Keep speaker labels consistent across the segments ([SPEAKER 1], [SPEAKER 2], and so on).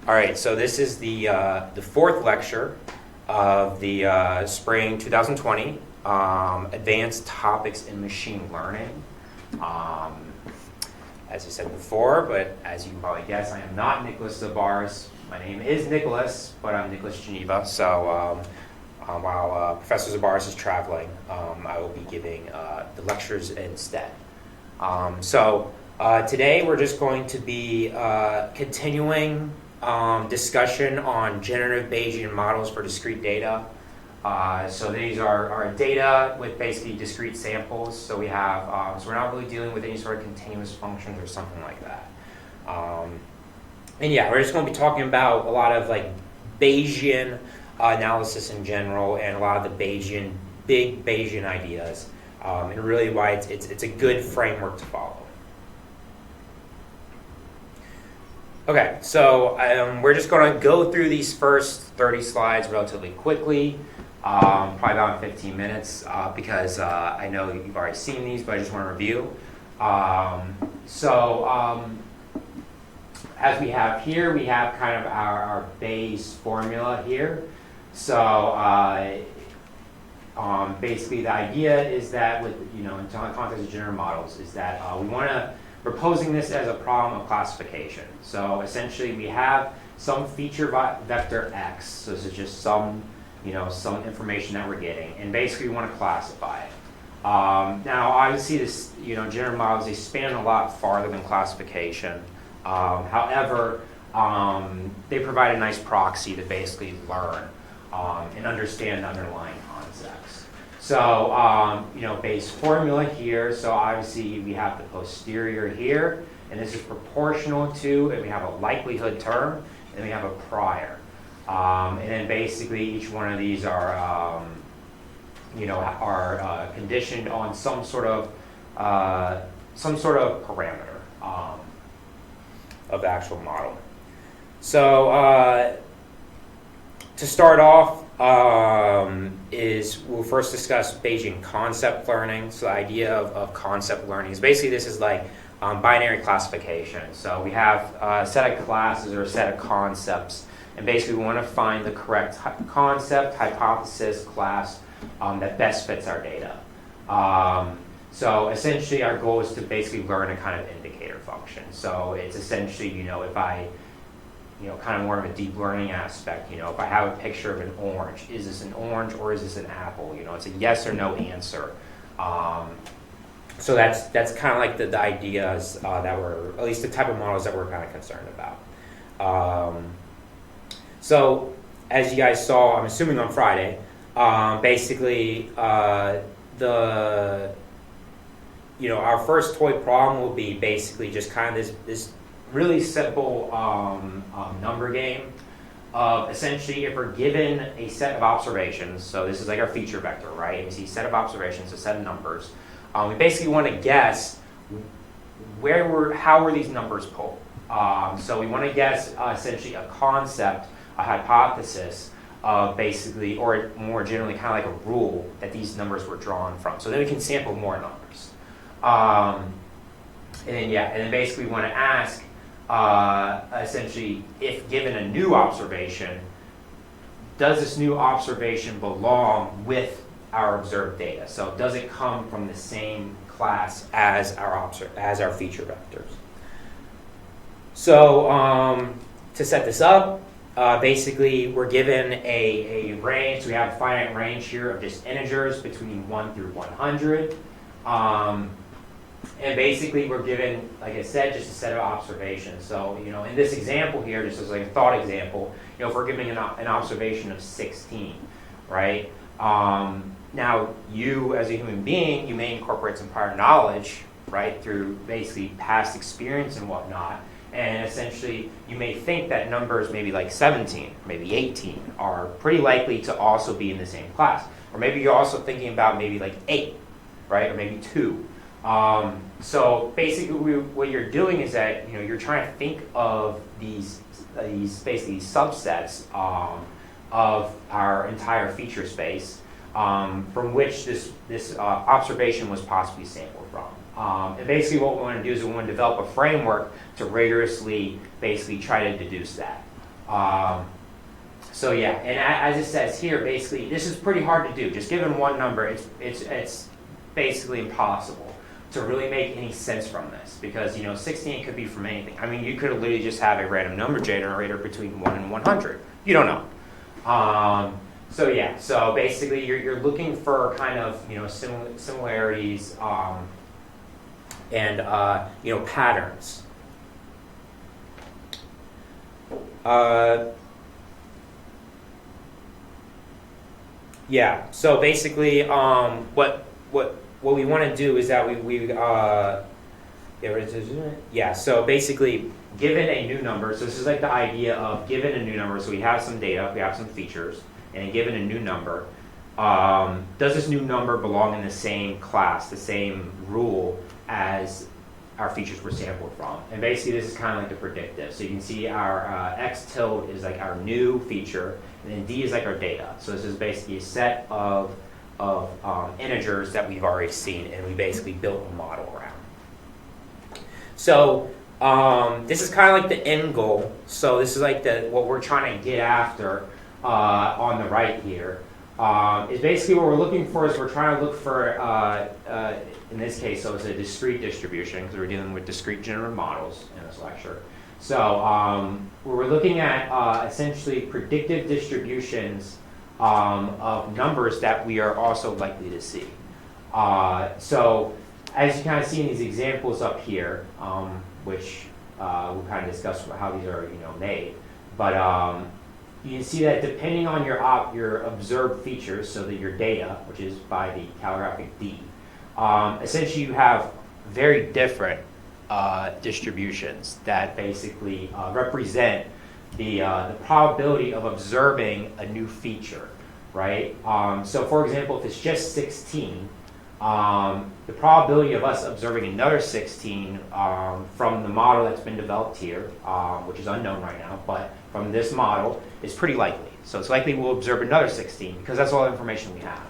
[SPEAKER 1] All right, so this is the fourth lecture of the spring 2020 Advanced Topics in Machine Learning. As I said before, but as you can probably guess, I am not Nicholas Zabaris. My name is Nicholas, but I'm Nicholas Geneva. So while Professor Zabaris is traveling, I will be giving the lectures instead. Today we're just going to be continuing discussion on generative Bayesian models for discrete data. So these are data with basically discrete samples. So we have, so we're not really dealing with any sort of continuous functions or something like that. And yeah, we're just going to be talking about a lot of like Bayesian analysis in general and a lot of the big Bayesian ideas, and really why it's a good framework to follow. Okay, so we're just going to go through these first 30 slides relatively quickly, probably about 15 minutes, because I know you've already seen these, but I just want to review. As we have here, we have kind of our Bayes formula here. So basically the idea is that with, in the context of generative models, is that we're posing this as a problem of classification. So essentially we have some feature vector X, so this is just some information that we're getting, and basically we want to classify it. Now obviously this, generative models, they span a lot farther than classification. However, they provide a nice proxy to basically learn and understand the underlying concepts. So, Bayes formula here, so obviously we have the posterior here, and this is proportional to, and we have a likelihood term, and we have a prior. And then basically each one of these are, conditioned on some sort of parameter of the actual model. So to start off, we'll first discuss Bayesian concept learning. So the idea of concept learning is basically this is like binary classification. So we have a set of classes or a set of concepts, and basically we want to find the correct concept, hypothesis, class that best fits our data. So essentially our goal is to basically learn a kind of indicator function. So it's essentially, if I, kind of more of a deep learning aspect, if I have a picture of an orange, is this an orange or is this an apple? It's a yes or no answer. So that's kind of like the ideas that we're, at least the type of models that we're kind of concerned about. So as you guys saw, I'm assuming on Friday, basically our first toy problem will be basically just kind of this really simple number game of essentially if we're given a set of observations, so this is like our feature vector, right? We see a set of observations, a set of numbers. We basically want to guess how were these numbers pulled. So we want to guess essentially a concept, a hypothesis of basically, or more generally kind of like a rule that these numbers were drawn from. So then we can sample more numbers. And then basically we want to ask, essentially, if given a new observation, does this new observation belong with our observed data? So does it come from the same class as our feature vectors? So to set this up, basically we're given a range. So we have a finite range here of just integers between 1 through 100. And basically we're given, like I said, just a set of observations. So, in this example here, just as like a thought example, if we're giving an observation of 16, right? Now, you as a human being, you may incorporate some prior knowledge, right, through basically past experience and whatnot. And essentially, you may think that numbers maybe like 17, maybe 18 are pretty likely to also be in the same class. Or maybe you're also thinking about maybe like 8, right, or maybe 2. So basically what you're doing is that you're trying to think of these basically subsets of our entire feature space from which this observation was possibly sampled from. And basically what we want to do is we want to develop a framework to rigorously basically try to deduce that. So yeah, and as it says here, basically, this is pretty hard to do. Just given one number, it's basically impossible to really make any sense from this, because 16 could be from anything. I mean, you could literally just have a random number generator between 1 and 100. You don't know. So yeah, so basically, you're looking for kind of similarities and patterns. Yeah. So basically, what we want to do is that So basically, given a new number, so this is like the idea of given a new number. So we have some data, we have some features, and given a new number, does this new number belong in the same class, the same rule as our features were sampled from? And basically, this is kind of like the predictive. So you can see our x tilde is like our new feature, and then d is like our data. So this is basically a set of integers that we've already seen, and we basically built a model around. So this is kind of like the end goal. So this is like what we're trying to get after on the right here. Is basically what we're looking for is we're trying to look for, in this case, so it's a discrete distribution, because we're dealing with discrete generative models in this lecture. So we're looking at essentially predictive distributions of numbers that we are also likely to see. So as you kind of see in these examples up here, which we'll kind of discuss how these are made, but you can see that depending on your observed features, so that your data, which is by the calligraphic D, essentially you have very different distributions that basically represent the probability of observing a new feature, right? So for example, if it's just 16, the probability of us observing another 16 from the model that's been developed here, which is unknown right now, but from this model, is pretty likely. So it's likely we'll observe another 16 because that's all the information we have.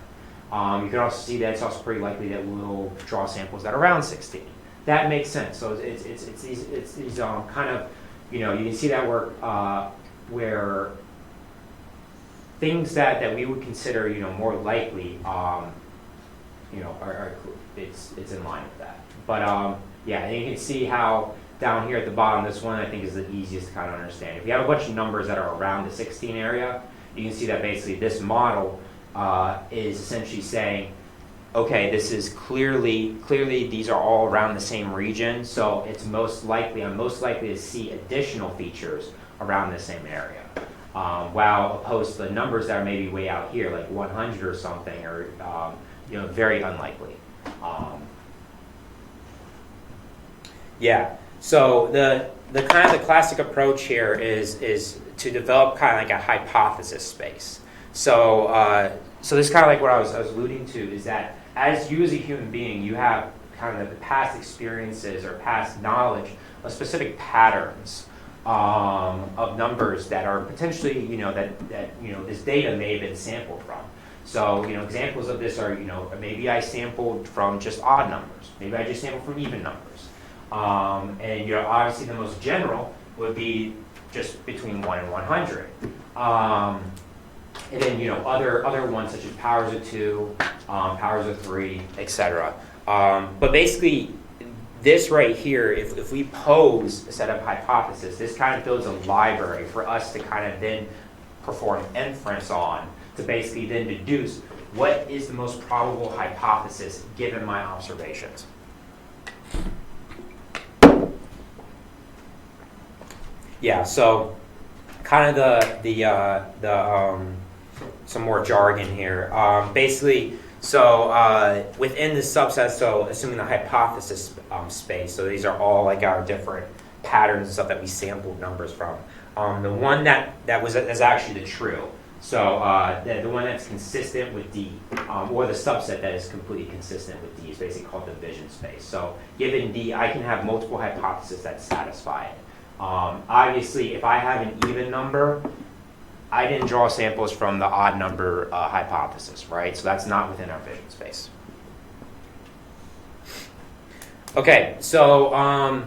[SPEAKER 1] You can also see that it's also pretty likely that we'll draw samples that are around 16. That makes sense. So it's these kind of, you can see that work where things that we would consider more likely it's in line with that. But yeah, and you can see how down here at the bottom, this one I think is the easiest to kind of understand. If you have a bunch of numbers that are around the 16 area, you can see that basically this model is essentially saying, okay, this is clearly these are all around the same region, so I'm most likely to see additional features around the same area. While opposed to the numbers that are maybe way out here, like 100 or something, or very unlikely. Yeah. So the kind of the classic approach here is to develop kind of like a hypothesis space. So so this is kind of like what I was alluding to, is that as you as a human being, you have kind of the past experiences or past knowledge of specific patterns of numbers that are potentially that this data may have been sampled from. So examples of this are maybe I sampled from just odd numbers, maybe I just sampled from even numbers. And obviously the most general would be just between 1 and 100. And then other ones such as powers of 2, powers of 3, etc. But basically, this right here, if we pose a set of hypotheses, this kind of builds a library for us to kind of then perform inference on, to basically then deduce what is the most probable hypothesis given my observations. Yeah, so kind of the some more jargon here. Basically, so within the subset, so assuming the hypothesis space, so these are all like our different patterns and stuff that we sampled numbers from. The one that's actually the true. So the one that's consistent with D, or the subset that is completely consistent with D, is basically called the vision space. So given D, I can have multiple hypotheses that satisfy it. Obviously, if I have an even number, I didn't draw samples from the odd number hypothesis, right? So that's not within our vision space. Okay, so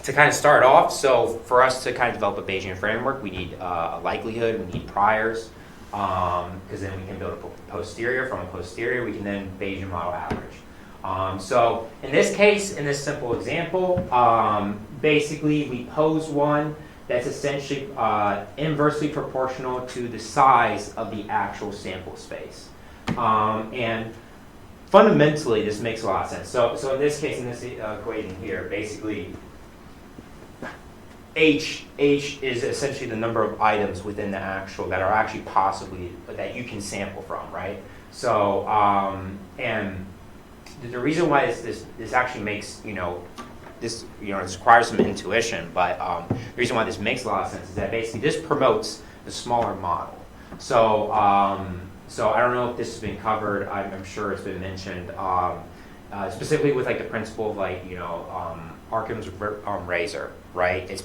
[SPEAKER 1] to kind of start off, so for us to kind of develop a Bayesian framework, we need a likelihood, we need priors, because then we can build a posterior. From a posterior, we can then Bayesian model average. So in this case, in this simple example, basically we pose one that's essentially inversely proportional to the size of the actual sample space. And fundamentally, this makes a lot of sense. So in this case, in this equation here, basically, H is essentially the number of items within the actual that are actually possibly that you can sample from, right? So and the reason why this actually makes this requires some intuition, but the reason why this makes a lot of sense is that basically this promotes the smaller model. So so I don't know if this has been covered. I'm sure it's been mentioned. Specifically with like the principle of like Occam's razor, right? It's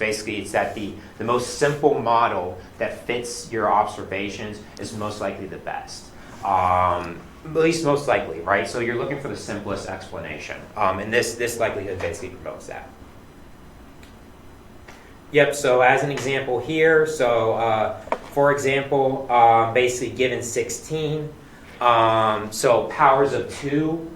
[SPEAKER 1] that the most simple model that fits your observations is most likely the best, at least most likely, right? So you're looking for the simplest explanation, and this likelihood basically promotes that. Yep. So as an example here, so for example, basically given 16, so powers of 2.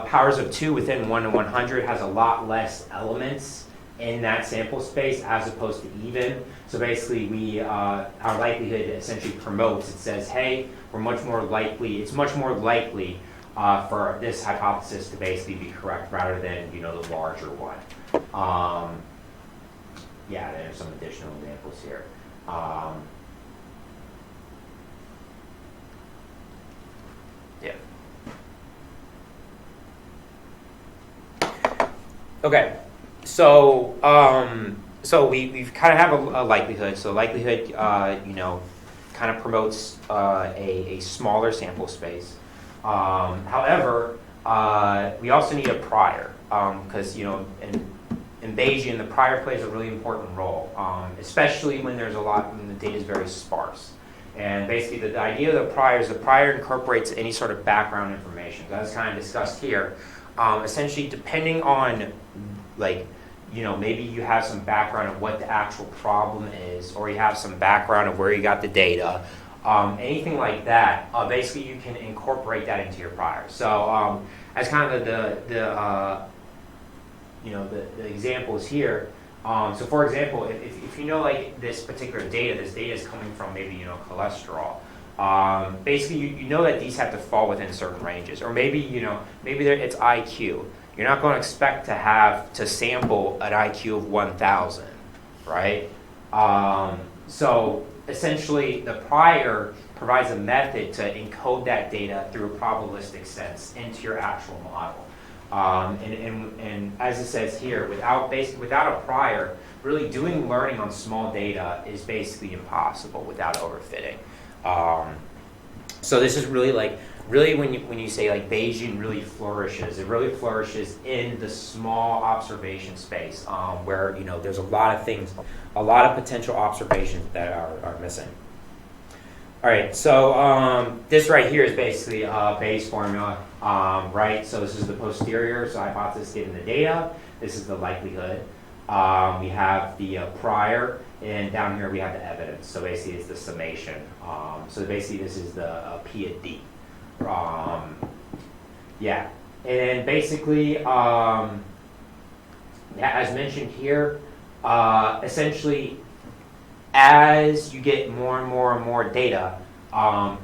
[SPEAKER 1] Powers of 2 within 1 to 100 has a lot less elements in that sample space as opposed to even. So basically, our likelihood essentially promotes. It says, hey, we're much more likely. It's much more likely for this hypothesis to basically be correct rather than the larger one. Yeah, there's some additional examples here. Yeah. Okay, so so we've kind of have a likelihood. So likelihood, kind of promotes a smaller sample space. However, we also need a prior because in Bayesian the prior plays a really important role, especially when when the data is very sparse. And basically, the idea of the prior incorporates any sort of background information. That's kind of discussed here. Essentially, depending on, maybe you have some background of what the actual problem is, or you have some background of where you got the data, anything like that, basically you can incorporate that into your prior. So as kind of the examples here, so for example, if this particular data, this data is coming from maybe cholesterol. Basically, you know that these have to fall within certain ranges, or maybe it's IQ. You're not going to expect to sample an IQ of 1,000, right? So essentially, the prior provides a method to encode that data through a probabilistic sense into your actual model. And as it says here, without a prior, really doing learning on small data is basically impossible without overfitting. So this is really when you say like Bayesian really flourishes, it really flourishes in the small observation space where there's a lot of potential observations that are missing. All right, so this right here is basically a Bayes formula, right? So this is the posterior, so hypothesis given the data. This is the likelihood. We have the prior, and down here we have the evidence. So basically it's the summation. So basically this is the P of D. Yeah, and basically, as mentioned here, essentially, as you get more and more and more data,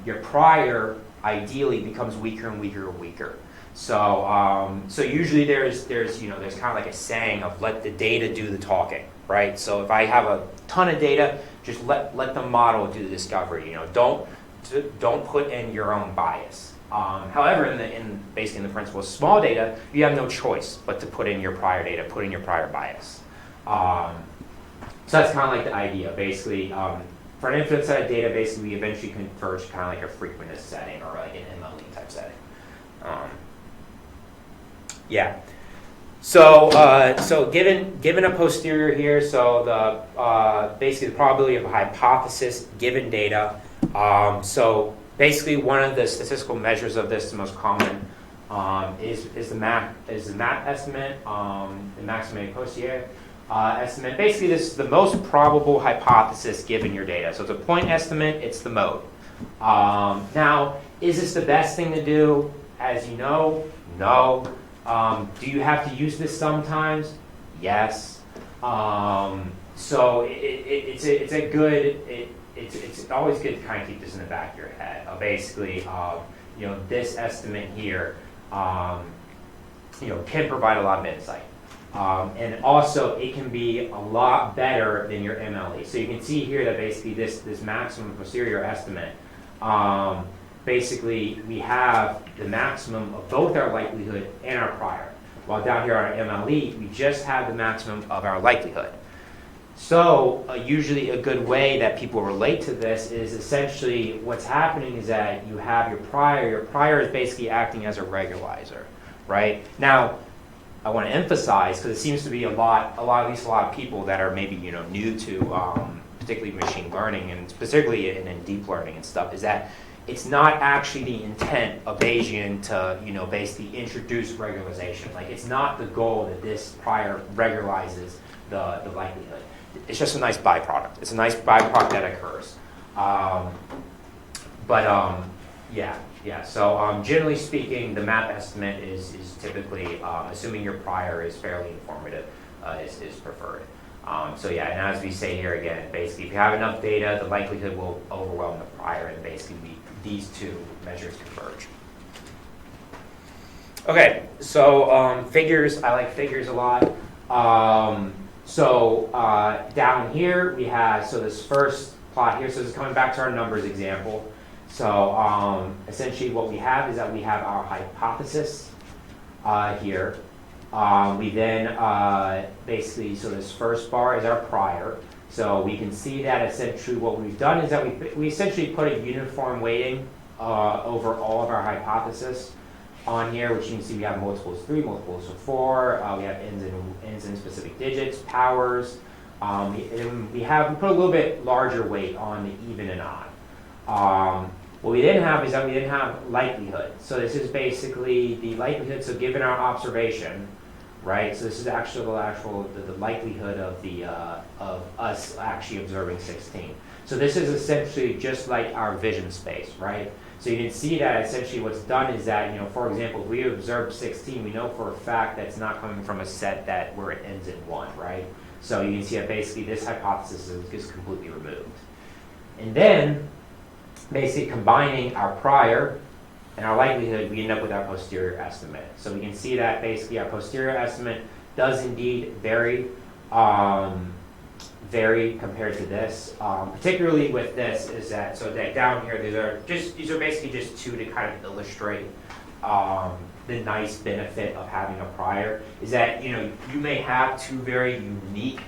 [SPEAKER 1] your prior ideally becomes weaker and weaker and weaker. So, so usually there's kind of like a saying of let the data do the talking, right? So if I have a ton of data, just let the model do the discovery. Don't put in your own bias. However, basically in the principle of small data, you have no choice but to put in your prior data, put in your prior bias. So that's kind of like the idea. Basically, for an infinite set of data, basically we eventually converge to kind of like a frequentist setting or like an MLE type setting. Yeah. So so given a posterior here, so the basically the probability of a hypothesis given data. So basically one of the statistical measures of this, the most common, is the MAP estimate, the maximum posterior. estimate. Basically, this is the most probable hypothesis given your data. So it's a point estimate, it's the mode. Now, is this the best thing to do? As you know, no. Do you have to use this sometimes? Yes. So it's always good to kind of keep this in the back of your head. Basically, this estimate here, can provide a lot of insight. And also, it can be a lot better than your MLE. So you can see here that basically this maximum posterior estimate, basically we have the maximum of both our likelihood and our prior. While down here on our MLE, we just have the maximum of our likelihood. So usually a good way that people relate to this is essentially what's happening is that you have your prior. Your prior is basically acting as a regularizer, right? Now, I want to emphasize, because it seems to be at least a lot of people that are maybe new to particularly machine learning and particularly in deep learning and stuff, is that it's not actually the intent of Bayesian to basically introduce regularization. Like, it's not the goal that this prior regularizes the likelihood. It's just a nice byproduct. It's a nice byproduct that occurs. Yeah. So generally speaking, the map estimate is typically, assuming your prior is fairly informative, is preferred. And as we say here again, basically, if you have enough data, the likelihood will overwhelm the prior, and basically these two measures converge. Okay, so figures. I like figures a lot. Down here we have, this first plot here, so this is coming back to our numbers example. So essentially what we have is that we have our hypothesis here. We then basically, so this first bar is our prior. So we can see that essentially what we've done is that we essentially put a uniform weighting over all of our hypothesis on here, which you can see we have multiples of 3, multiples of 4, we have ends in specific digits, powers. We put a little bit larger weight on the even and odd. What we didn't have is that we didn't have likelihood. So this is basically the likelihood, so given our observation, right? So this is actually the likelihood of us actually observing 16. So this is essentially just like our vision space, right? So you can see that essentially what's done is that, for example, if we observe 16, we know for a fact that's not coming from a set where it ends in 1, right? So you can see that basically this hypothesis is completely removed. And then, basically combining our prior and our likelihood, we end up with our posterior estimate. So we can see that basically our posterior estimate does indeed vary compared to this. Particularly with this is that, so that down here, these are basically just two to kind of illustrate the nice benefit of having a prior, is that you may have two very unique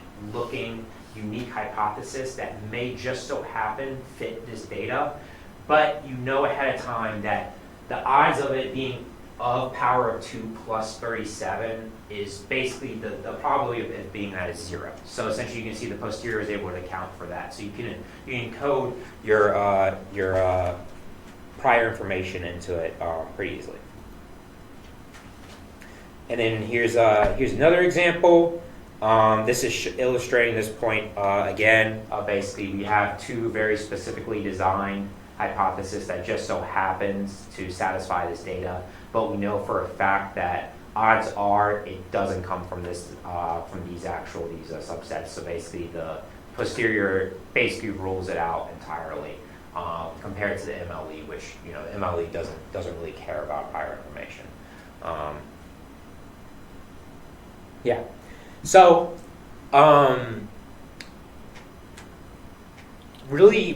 [SPEAKER 1] hypotheses that may just so happen fit this data, but ahead of time that the odds of it being of power of 2 plus 37 is basically the probability of it being that is 0. So essentially you can see the posterior is able to account for that. So you can encode your prior information into it pretty easily. And then here's another example. This is illustrating this point again. Basically, we have two very specifically designed hypotheses that just so happens to satisfy this data, but we know for a fact that odds are it doesn't come from these subsets. So basically, the posterior basically rules it out entirely compared to the MLE, which MLE doesn't really care about prior information. So, really,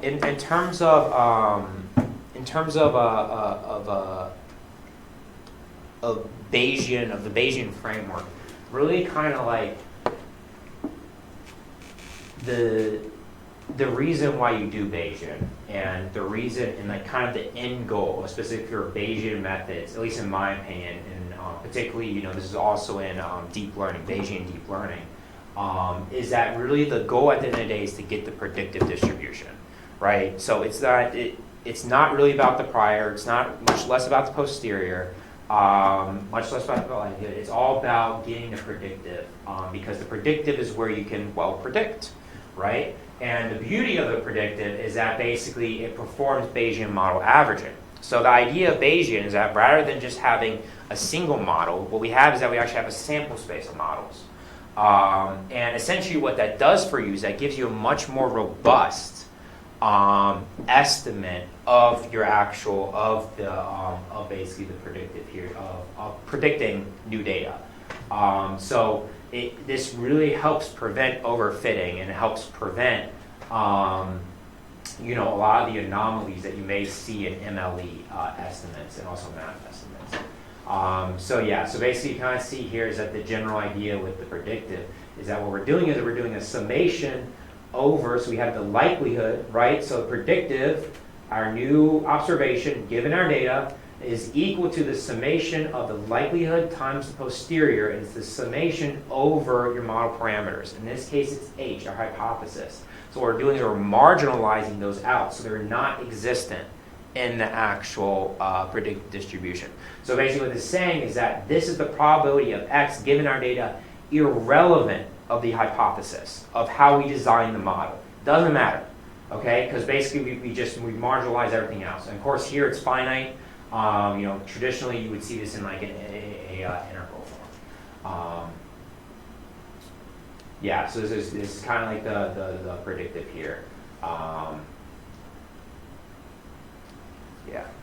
[SPEAKER 1] in terms of the Bayesian framework, really kind of like the reason why you do Bayesian and the reason and like kind of the end goal, specifically for Bayesian methods, at least in my opinion, and particularly this is also in deep learning, Bayesian deep learning, is that really the goal at the end of the day is to get the predictive distribution, right? So it's not really about the prior. It's not much less about the posterior. much less about the likelihood. It's all about getting the predictive, because the predictive is where you can, well, predict, right? And the beauty of the predictive is that basically it performs Bayesian model averaging. So the idea of Bayesian is that rather than just having a single model, what we have is that we actually have a sample space of models. And essentially what that does for you is that gives you a much more robust estimate of your actual, of basically the predictive here, of predicting new data. So this really helps prevent overfitting, and it helps prevent a lot of the anomalies that you may see in MLE estimates and also math estimates. So basically you kind of see here is that the general idea with the predictive is that what we're doing is that we're doing a summation over, so we have the likelihood, right? So predictive, our new observation given our data, is equal to the summation of the likelihood times the posterior, and it's the summation over your model parameters. In this case, it's H, our hypothesis. So what we're doing is we're marginalizing those out, so they're not existent in the actual predicted distribution. So basically what it's saying is that this is the probability of X given our data irrelevant of the hypothesis, of how we design the model. Doesn't matter, okay? Because basically we marginalize everything else. And of course here it's finite. Traditionally you would see this in like an integral form. So this is kind of like the predictive here. I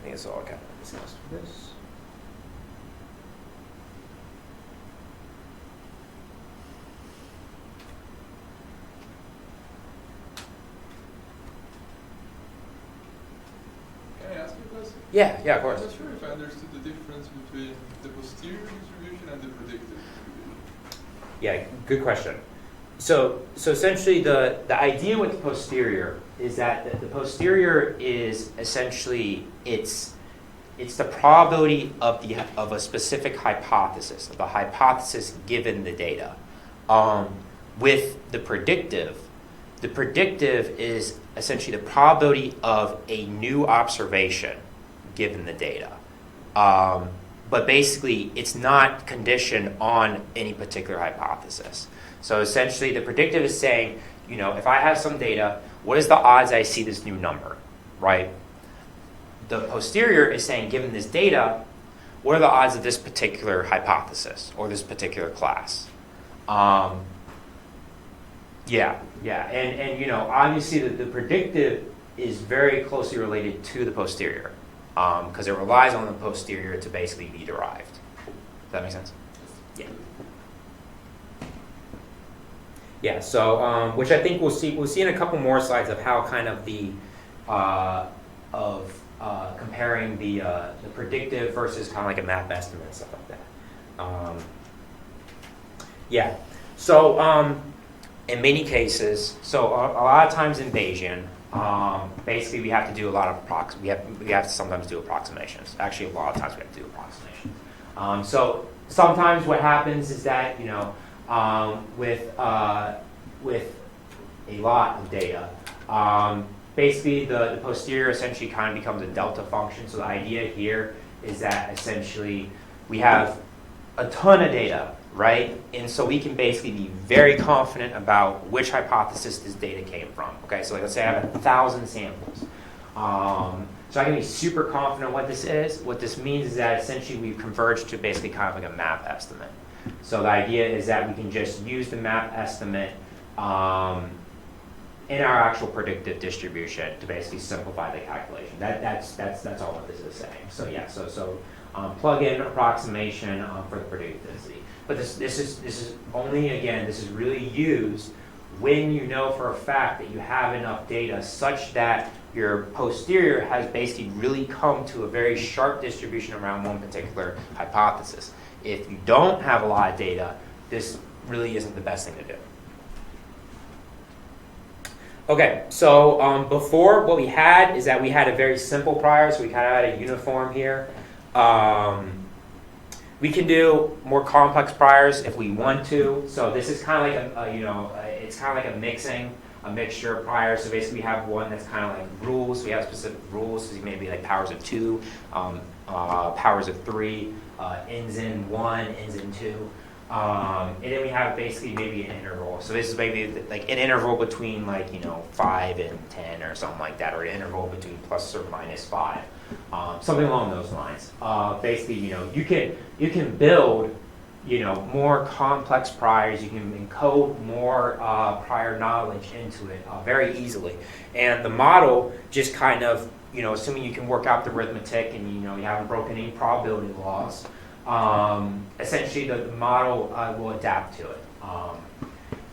[SPEAKER 1] think it's all kind of discussed for this.
[SPEAKER 2] Can I ask you a question?
[SPEAKER 1] Yeah, of course.
[SPEAKER 2] I'm not sure if I understood the difference between the posterior distribution and the predictive distribution.
[SPEAKER 1] Yeah, good question. So essentially the idea with the posterior is that the posterior is essentially it's the probability of a specific hypothesis, of a hypothesis given the data. With the predictive is essentially the probability of a new observation given the data. But basically, it's not conditioned on any particular hypothesis. So essentially, the predictive is saying, if I have some data, what is the odds I see this new number, right? The posterior is saying, given this data, what are the odds of this particular hypothesis or this particular class? And obviously the predictive is very closely related to the posterior because it relies on the posterior to basically be derived. Does that make sense? Yeah. Yeah. So which I think we'll see in a couple more slides of how kind of the comparing the predictive versus kind of like a math estimate and stuff like that. So in many cases, so a lot of times in Bayesian, basically we have to do a lot of we have to sometimes do approximations. Actually, a lot of times we have to do approximations. So sometimes what happens is that with a lot of data, basically the posterior essentially kind of becomes a delta function. So the idea here is that essentially we have a ton of data, right? And so we can basically be very confident about which hypothesis this data came from. Okay, so let's say I have 1,000 samples. So I can be super confident what this is. What this means is that essentially we've converged to basically kind of like a map estimate. So the idea is that we can just use the map estimate in our actual predictive distribution to basically simplify the calculation. That's all what this is saying. So yeah, so plug in approximation for the predictivity. But this is only, again, this is really used when you know for a fact that you have enough data such that your posterior has basically really come to a very sharp distribution around one particular hypothesis. If you don't have a lot of data, this really isn't the best thing to do. Okay, so before what we had is that we had a very simple prior, so we kind of had a uniform here. We can do more complex priors if we want to. So this is kind of like it's kind of like a mixing. a mixture of priors. So basically we have one that's kind of like rules. We have specific rules, so maybe like powers of 2, powers of 3, ends in 1, ends in 2. And then we have basically maybe an interval. So this is maybe like an interval between 5 and 10 or something like that, or an interval between plus or minus 5. Something along those lines. Basically, you can build more complex priors. You can encode more prior knowledge into it very easily. And the model just kind of, assuming you can work out the arithmetic and you haven't broken any probability laws, essentially the model will adapt to it.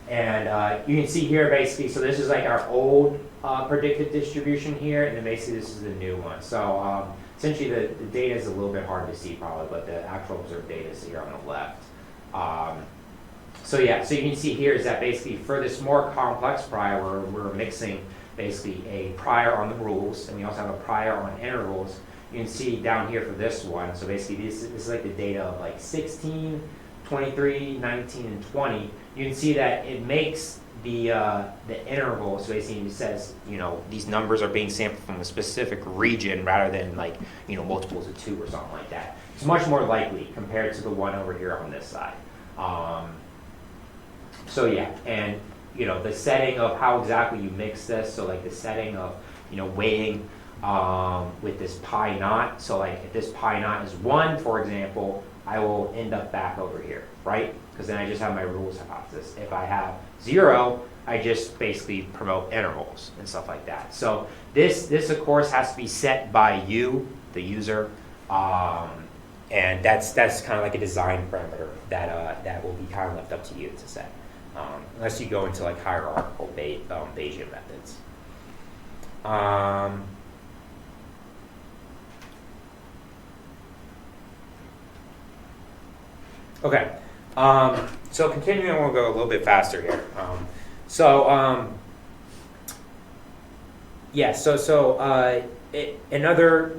[SPEAKER 1] And you can see here basically, so this is like our old predicted distribution here, and then basically this is the new one. So essentially the data is a little bit hard to see probably, but the actual observed data is here on the left. So yeah, so you can see here is that basically for this more complex prior, we're mixing basically a prior on the rules, and we also have a prior on intervals. You can see down here for this one, so basically this is like the data of like 16, 23, 19, and 20. You can see that it makes the interval, so basically it says, these numbers are being sampled from a specific region rather than like, multiples of 2 or something like that. It's much more likely compared to the one over here on this side. So yeah, and the setting of how exactly you mix this, so like the setting of, weighing with this pi naught. So like if this pi naught is 1, for example, I will end up back over here, right? Because then I just have my rules hypothesis. If I have 0, I just basically promote intervals and stuff like that. So this of course has to be set by you, the user, and that's kind of like a design parameter that will be kind of left up to you to set, unless you go into like hierarchical Bayesian methods. Okay, so continuing, we'll go a little bit faster here. Another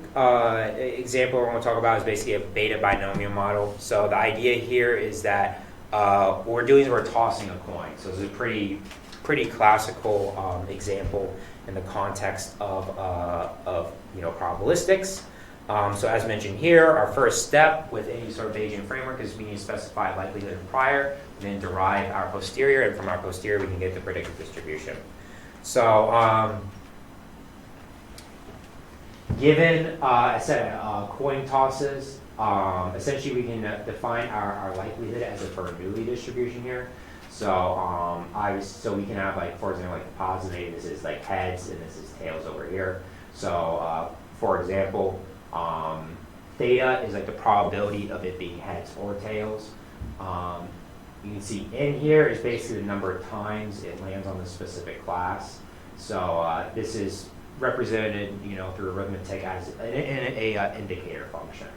[SPEAKER 1] example I want to talk about is basically a beta binomial model. So the idea here is that what we're doing is we're tossing a coin. So this is a pretty classical example in the context of probabilistics. So as mentioned here, our first step with any sort of Bayesian framework is we need to specify likelihood and prior, and then derive our posterior, and from our posterior we can get the predicted distribution. So given a set of coin tosses, essentially we can define our likelihood as a Bernoulli distribution here. So so we can have like, for example, like positive, this is like heads and this is tails over here. So for example, theta is like the probability of it being heads or tails. You can see in here is basically the number of times it lands on the specific class. So this is represented, through arithmetic as an indicator function.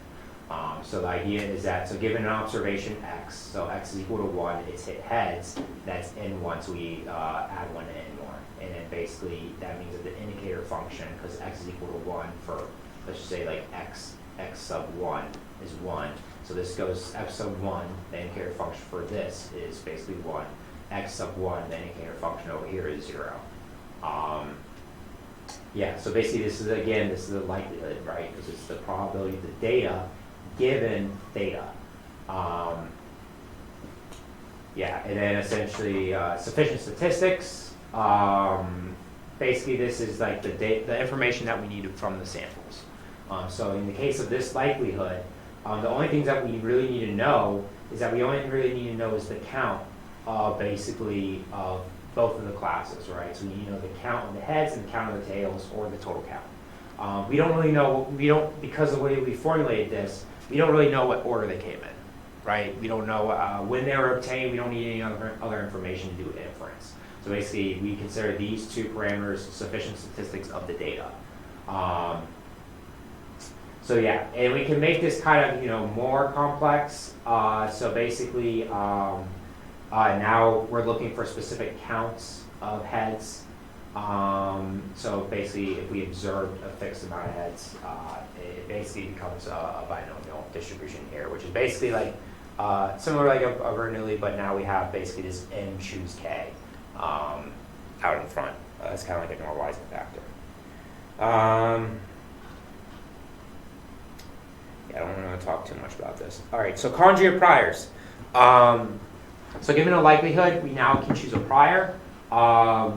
[SPEAKER 1] So the idea is that, so given an observation x, so x is equal to 1, it's hit heads, that's n1, so we add 1 to n1. And then basically that means that the indicator function, because x is equal to 1 for, let's just say like x sub 1 is 1. So this goes f sub 1, the indicator function for this is basically 1. X sub 1, the indicator function over here is 0. Yeah, so basically this is the likelihood, right? Because it's the probability of the data given theta. Yeah, and then essentially sufficient statistics. Basically this is like the information that we need from the samples. So in the case of this likelihood, the only things that we really need to know is that we only really need to know is the count basically of both of the classes, right? So we need to know the count of the heads and the count of the tails, or the total count. We don't really know, because of the way we formulated this, we don't really know what order they came in, right? We don't know when they were obtained. We don't need any other information to do inference. So basically, we consider these two parameters sufficient statistics of the data. So yeah, and we can make this kind of more complex. So basically, now we're looking for specific counts of heads. So basically, if we observe a fixed amount of heads, it basically becomes a binomial distribution here, which is basically like similar like a Bernoulli, but now we have basically this n choose k. out in front. It's kind of like a normalizing factor. Yeah, I don't want to talk too much about this. All right, so conjugate priors. So given a likelihood, we now can choose a prior. A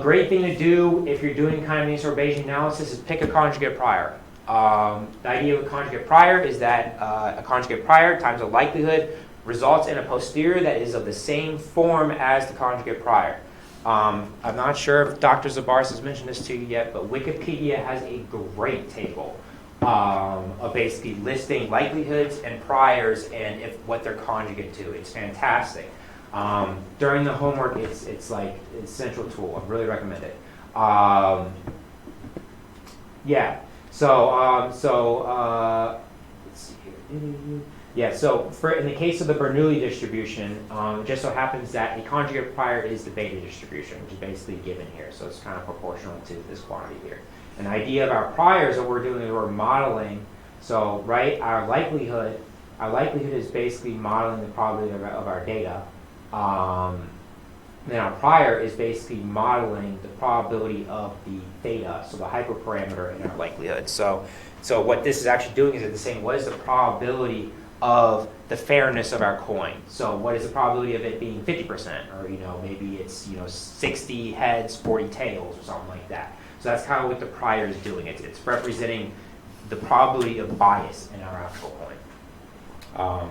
[SPEAKER 1] great thing to do if you're doing kind of any sort of Bayesian analysis is pick a conjugate prior. The idea of a conjugate prior is that a conjugate prior times a likelihood results in a posterior that is of the same form as the conjugate prior. I'm not sure if Dr. Zabaris has mentioned this to you yet, but Wikipedia has a great table of basically listing likelihoods and priors and if what they're conjugate to. It's fantastic. During the homework, it's like it's central tool. I really recommend it. Yeah. So let's see here. Yeah. So in the case of the Bernoulli distribution, it just so happens that a conjugate prior is the beta distribution, which is basically given here. So it's kind of proportional to this quantity here. And the idea of our priors that we're doing is we're modeling. So right, our likelihood is basically modeling the probability of our data. Then our prior is basically modeling the probability of the theta, so the hyperparameter in our likelihood. So what this is actually doing is it's saying what is the probability of the fairness of our coin. So what is the probability of it being 50%, or maybe it's 60 heads, 40 tails, or something like that. So that's kind of what the prior is doing. It's representing the probability of bias in our actual coin.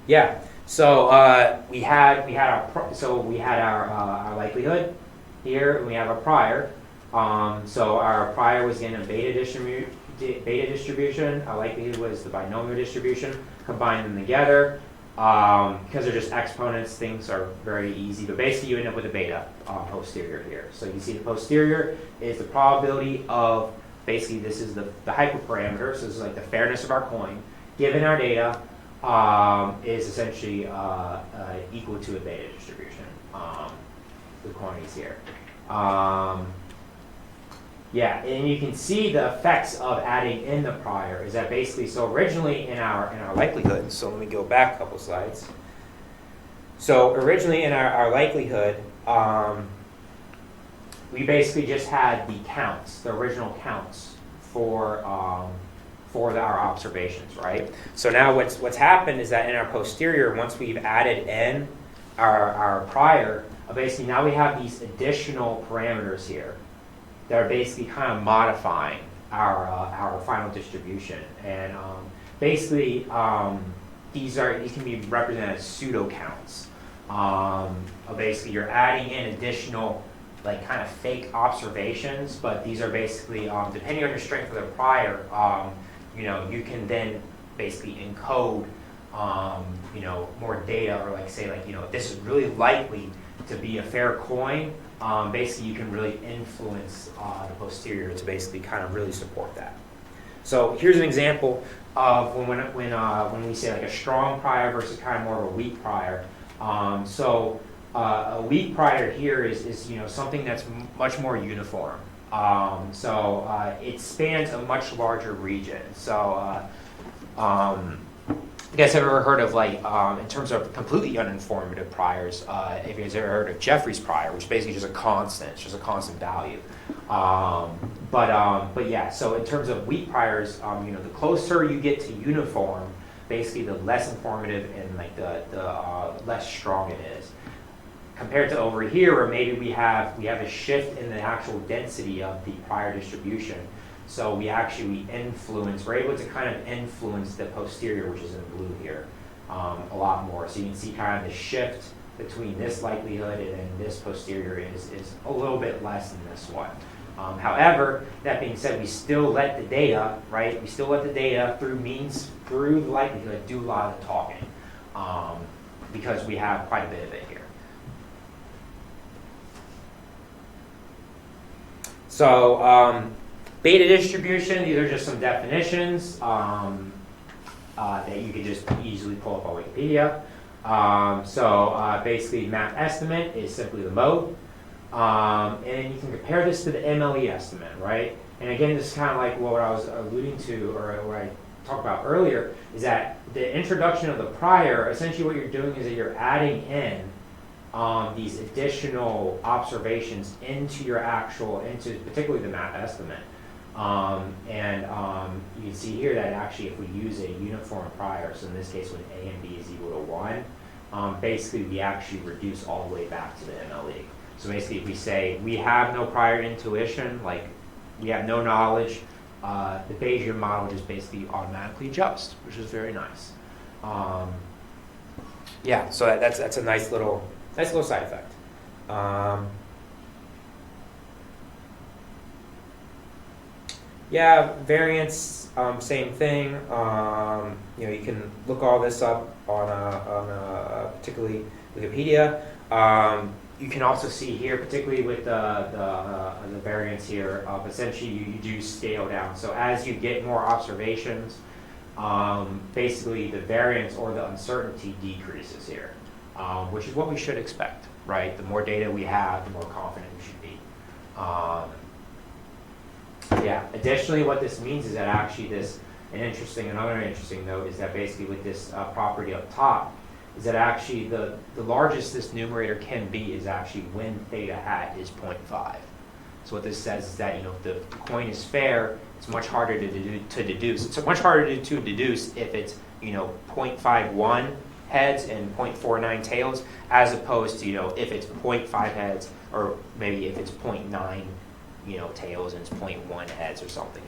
[SPEAKER 1] Yeah. So we had our likelihood here, and we have our prior. So our prior was in a beta distribution. Our likelihood was the binomial distribution. Combine them together. Because they're just exponents, things are very easy. But basically, you end up with a beta posterior here. So you see the posterior is the probability of, basically, this is the hyperparameter. So this is like the fairness of our coin. Given our data, is essentially equal to a beta distribution, the quantities here. Yeah, and you can see the effects of adding in the prior is that basically, so originally in our likelihood, so let me go back a couple slides. So originally in our likelihood, we basically just had the counts, the original counts for our observations, right? So now what's happened is that in our posterior, once we've added in our prior, basically now we have these additional parameters here that are basically kind of modifying our final distribution. And basically, these can be represented as pseudo counts. Basically, you're adding in additional like kind of fake observations, but these are basically depending on your strength of the prior. You can then basically encode, more data, or like say, like, if this is really likely to be a fair coin, basically you can really influence the posterior to basically kind of really support that. So here's an example of when we say like a strong prior versus kind of more of a weak prior. A weak prior here is something that's much more uniform. It spans a much larger region. You guys have ever heard of, like, in terms of completely uninformative priors, if you guys ever heard of Jeffrey's prior, which is basically just a constant, it's just a constant value. But yeah, so in terms of weak priors, the closer you get to uniform, basically the less informative and like the less strong it is. Compared to over here, where maybe we have a shift in the actual density of the prior distribution. So we're able to kind of influence the posterior, which is in blue here, a lot more. So you can see kind of the shift between this likelihood and then this posterior is a little bit less than this one. However, that being said, we still let the data, right? We still let the data through the likelihood do a lot of the talking, because we have quite a bit of it here. So beta distribution, these are just some definitions that you could just easily pull up on Wikipedia. Basically, map estimate is simply the mode. And you can compare this to the MLE estimate, right? And again, this is kind of like what I was alluding to, or what I talked about earlier, is that the introduction of the prior, essentially what you're doing is that you're adding in these additional observations into your into particularly the map estimate. You can see here that actually if we use a uniform prior, so in this case when A and B is equal to 1, basically we actually reduce all the way back to the MLE. So basically if we say we have no prior intuition, like we have no knowledge, the Bayesian model just basically automatically adjusts, which is very nice. Yeah, so that's a nice little side effect. Yeah, variance, same thing. You can look all this up on particularly Wikipedia. You can also see here, particularly with the variance here, essentially you do scale down. So as you get more observations, basically the variance or the uncertainty decreases here, which is what we should expect, right? The more data we have, the more confident we should be. Yeah. Additionally, what this means is that actually another interesting note is that basically with this property up top, is that actually the largest this numerator can be is actually when theta hat is 0.5. So what this says is that if the coin is fair, it's much harder to deduce. It's much harder to deduce if it's 0.51 heads and 0.49 tails, as opposed to if it's 0.5 heads, or maybe if it's 0.9 tails and it's 0.1 heads or something.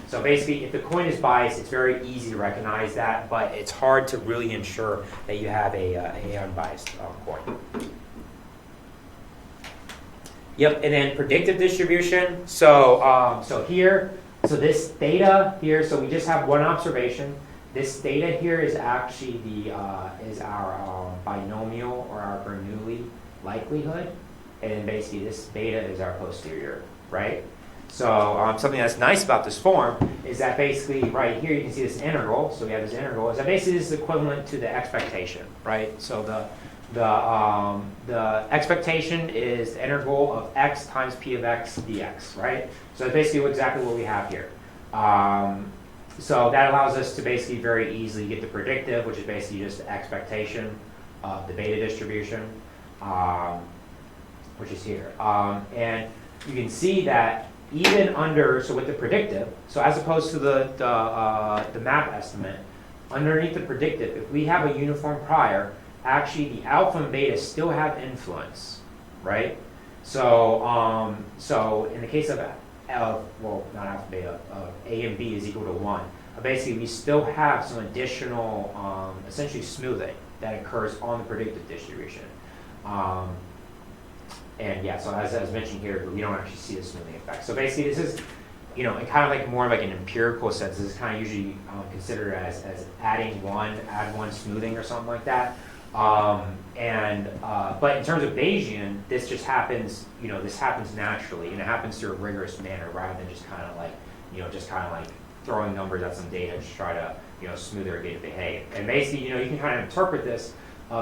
[SPEAKER 1] So basically, if the coin is biased, it's very easy to recognize that, but it's hard to really ensure that you have a unbiased coin. Yep, and then predictive distribution. So this data here. So we just have one observation. This data here is actually our binomial or our Bernoulli likelihood, and then basically this beta is our posterior, right? So something that's nice about this form is that basically right here you can see this integral. So we have this integral. Is that basically this is equivalent to the expectation, right? So the expectation is the integral of x times p of x dx, right? So that's basically exactly what we have here. So that allows us to basically very easily get the predictive, which is basically just the expectation of the beta distribution, which is here. And you can see that even with the predictive, so as opposed to the map estimate, underneath the predictive, if we have a uniform prior, actually the alpha and beta still have influence, right? So in the case of not alpha beta, A and B is equal to 1. Basically, we still have some additional, essentially smoothing that occurs on the predictive distribution. And yeah, so as mentioned here, we don't actually see the smoothing effect. So basically, this is, in kind of like more like an empirical sense, this is kind of usually considered as add one smoothing or something like that. But in terms of Bayesian, this just happens, this happens naturally, and it happens through a rigorous manner rather than just kind of like, throwing numbers at some data and just try to, smooth their data behave. And basically, you can kind of interpret this,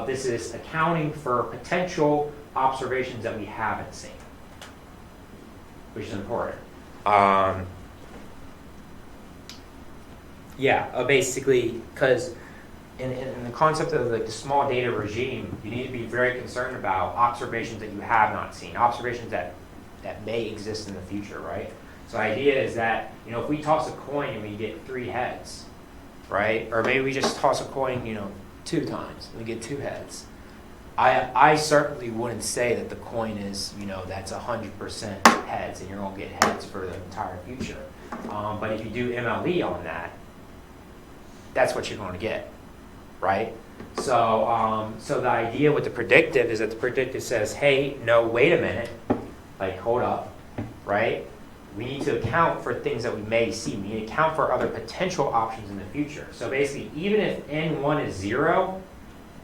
[SPEAKER 1] this is accounting for potential observations that we haven't seen, which is important. Basically, because in the concept of like the small data regime, you need to be very concerned about observations that you have not seen, observations that may exist in the future, right? So the idea is that, if we toss a coin and we get 3 heads, right? Or maybe we just toss a coin, 2 times and we get 2 heads. I certainly wouldn't say that the coin is, that's 100% heads and you're going to get heads for the entire future. But if you do MLE on that, that's what you're going to get, right? So the idea with the predictive is that the predictive says, hey, no, wait a minute, like hold up, right? We need to account for things that we may see. We need to account for other potential options in the future. So basically, even if n1 is 0,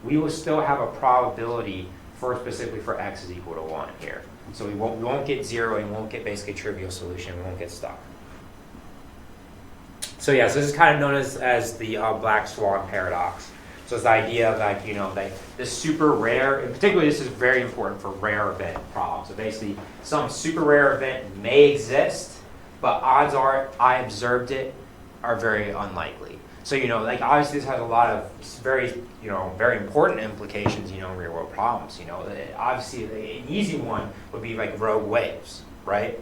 [SPEAKER 1] we will still have a probability specifically for x is equal to 1 here. So we won't get 0 and we won't get basically a trivial solution. We won't get stuck. So yeah, so this is kind of known as the black swan paradox. So it's the idea of like this super rare, and particularly this is very important for rare event problems. So basically, some super rare event may exist, but odds are I observed it are very unlikely. So, like obviously this has a lot of very, very important implications, in real world problems. Obviously an easy one would be like rogue waves, right?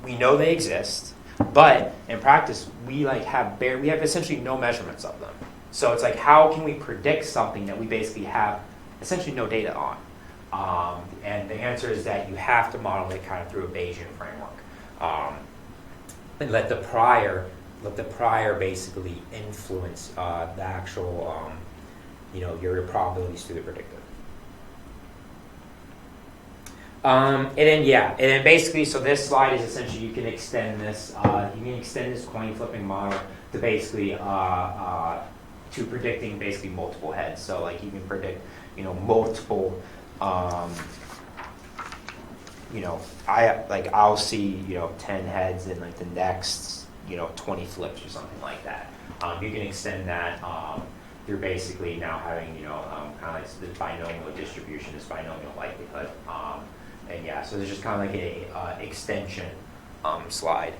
[SPEAKER 1] We know they exist, but in practice we have essentially no measurements of them. So it's like, how can we predict something that we basically have essentially no data on? And the answer is that you have to model it kind of through a Bayesian framework, and let the prior basically influence the actual, your probabilities through the predictive. And then basically, so this slide is essentially you can extend this coin flipping model to basically to predicting basically multiple heads. So like you can predict, multiple. I'll see 10 heads in like the next 20 flips or something like that. You can extend that through basically now having kind of like this binomial distribution, this binomial likelihood, so there's just kind of like a extension slide.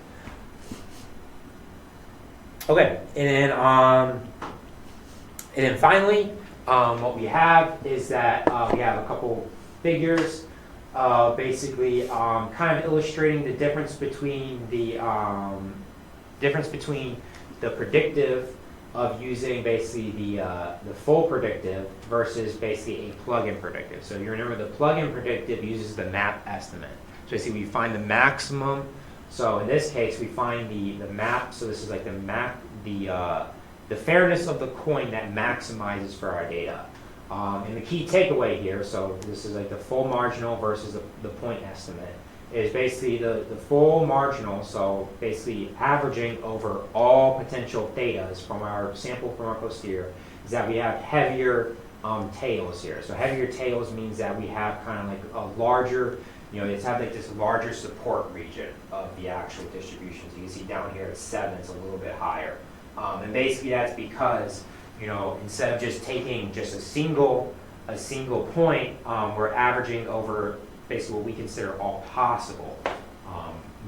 [SPEAKER 1] Okay, and then finally, what we have is that we have a couple figures. Basically kind of illustrating the difference between the predictive of using basically the full predictive versus basically a plug-in predictive. So you remember the plug-in predictive uses the map estimate. So basically we find the maximum. So in this case we find the map. So this is like the map, the fairness of the coin that maximizes for our data. And the key takeaway here, so this is like the full marginal versus the point estimate, is basically the full marginal, so basically averaging over all potential thetas from our sample from our posterior, is that we have heavier tails here. So heavier tails means that we have kind of like a larger, it's have like this larger support region of the actual distribution. So you can see down here at 7, it's a little bit higher. And basically that's because instead of just taking just a single point, we're averaging over basically what we consider all possible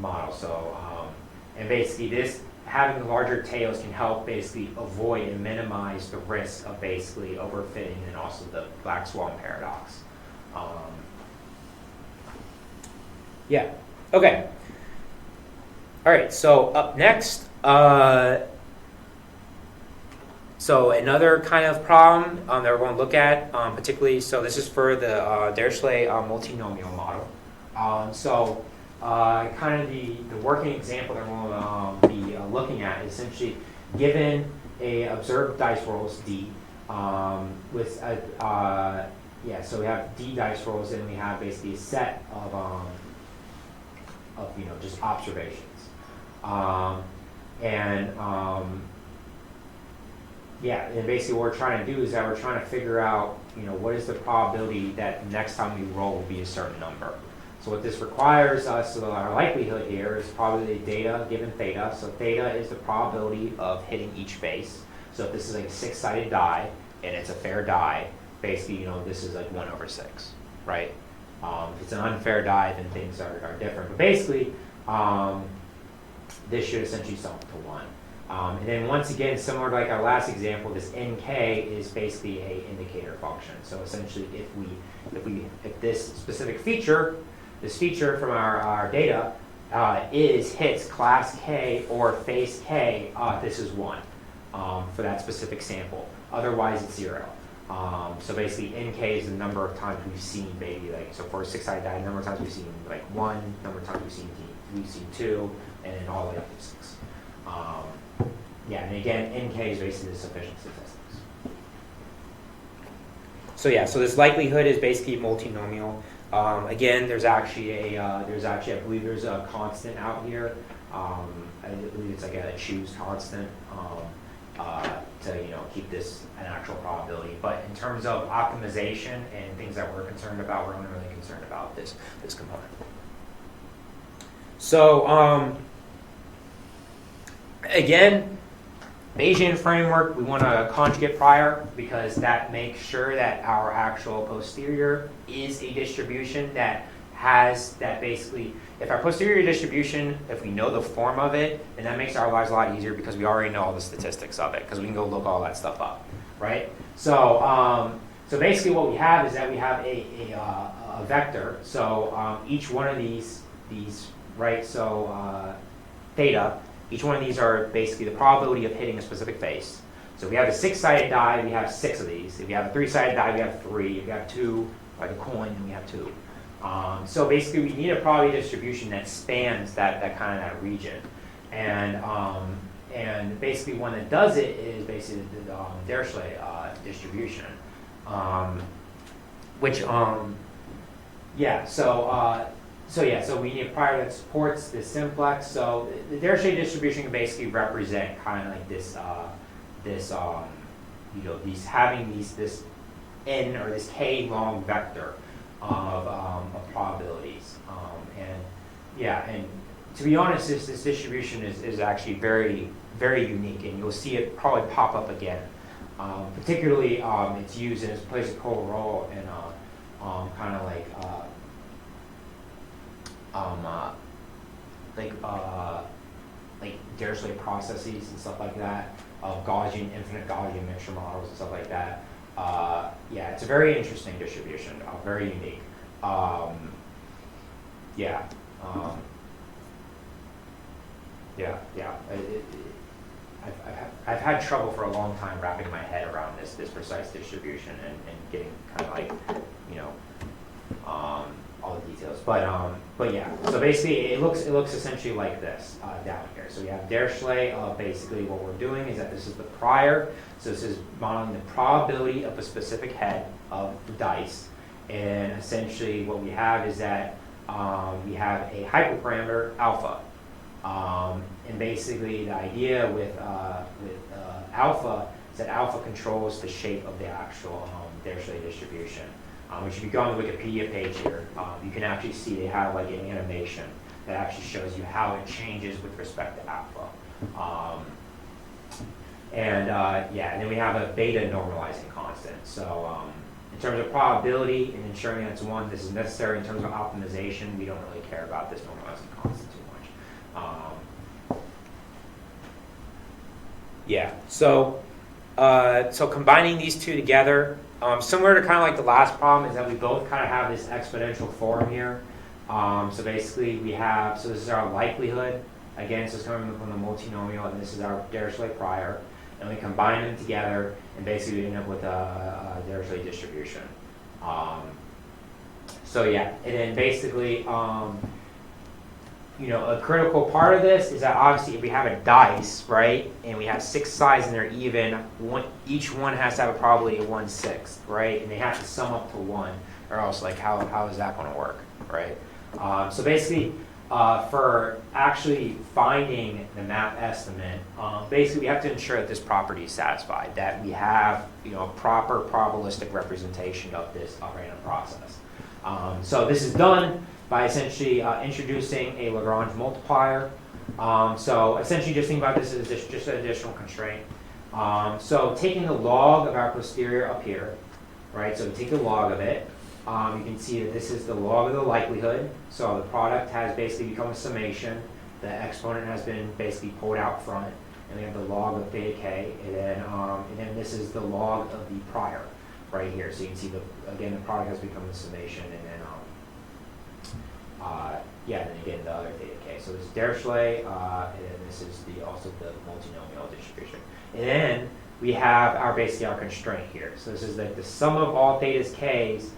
[SPEAKER 1] models. So, and basically this, having the larger tails can help basically avoid and minimize the risk of basically overfitting and also the black swan paradox. Okay. All right, so up next, so another kind of problem that we're going to look at, particularly, so this is for the Dirichlet multinomial model. Kind of the working example that we'll be looking at is essentially given a observed dice rolls D with so we have D dice rolls and we have basically a set of just observations, and basically what we're trying to do is that we're trying to figure out, what is the probability that the next time we roll will be a certain number. So what this requires us, so our likelihood here is probability data given theta. So theta is the probability of hitting each face. So if this is like a 6-sided die and it's a fair die, basically, this is like 1/6, right? If it's an unfair die, then things are different. But basically, this should essentially sum to 1. And then once again, similar to like our last example, this nk is basically a indicator function. So essentially, if this specific feature, from our data hits class K or face K, this is 1 for that specific sample. Otherwise, it's 0. So basically, nk is the number of times we've seen so for a 6-sided die, the number of times we've seen 1, number of times we've seen 2, and then all the way up to 6. And again, nk is basically the sufficient statistics. So this likelihood is basically multinomial. Again, there's actually I believe there's a constant out here. I believe it's like a choose constant to keep this an actual probability. But in terms of optimization and things that we're concerned about, we're only really concerned about this component. So again, Bayesian framework, we want to conjugate prior because that makes sure that our actual posterior is a distribution that has that basically, if our posterior distribution, if we know the form of it, then that makes our lives a lot easier because we already know all the statistics of it because we can go look all that stuff up, right? So, so basically what we have is that we have a vector. So each one of these, right? So theta, each one of these are basically the probability of hitting a specific face. So if we have a 6-sided die, we have 6 of these. If we have a 3-sided die, we have 3. If we have 2, like a coin, then we have 2. So basically, we need a probability distribution that spans that kind of that region, and basically one that does it is basically the Dirichlet distribution, which yeah. So we need a prior that supports the simplex. So the Dirichlet distribution can basically represent kind of like this you know, this n or this k long vector of probabilities, and yeah, and to be honest, this distribution is actually very, very unique, and you'll see it probably pop up again. Particularly, it's used and it plays a core role in kind of like Dirichlet processes and stuff like that, of Gaussian, infinite Gaussian mixture models and stuff like that. Yeah, it's a very interesting distribution, very unique. Yeah. I've had trouble for a long time wrapping my head around this precise distribution and getting kind of like, you know, all the details. But yeah. So basically, it looks essentially like this down here. So we have Dirichlet. Basically, what we're doing is that this is the prior. So this is modeling the probability of a specific head of the dice, and essentially what we have is that we have a hyperparameter alpha, and basically the idea with alpha is that alpha controls the shape of the actual Dirichlet distribution. Which if you go on the Wikipedia page here, you can actually see they have like an animation that actually shows you how it changes with respect to alpha. Yeah, and then we have a beta normalizing constant. So in terms of probability and ensuring that it's 1, this is necessary. In terms of optimization, we don't really care about this normalizing constant too much. Yeah, so combining these two together, similar to kind of like the last problem, is that we both kind of have this exponential form here. So basically we have, so this is our likelihood. Again, so it's coming from the multinomial, and this is our Dirichlet prior. And we combine them together, and basically we end up with a Dirichlet distribution. So yeah, and then basically, you know, a critical part of this is that obviously if we have a dice, right, and we have 6 sides and they're even, each one has to have a probability of 1/6, right, and they have to sum up to 1, or else like how is that going to work, right? So basically, for actually finding the map estimate, basically we have to ensure that this property is satisfied, that we have, you know, a proper probabilistic representation of this random process. So this is done by essentially introducing a Lagrange multiplier. So essentially just think about this as just an additional constraint. So taking the log of our posterior up here, right, so we take the log of it. You can see that this is the log of the likelihood. So the product has basically become a summation. The exponent has been basically pulled out front. And we have the log of theta k. And then this is the log of the prior right here. So you can see, again, the product has become a summation. And then, yeah, and then again, the other theta k. So this is Dirichlet, and then this is also the multinomial distribution. And then we have basically our constraint here. So this is like the sum of all thetas k's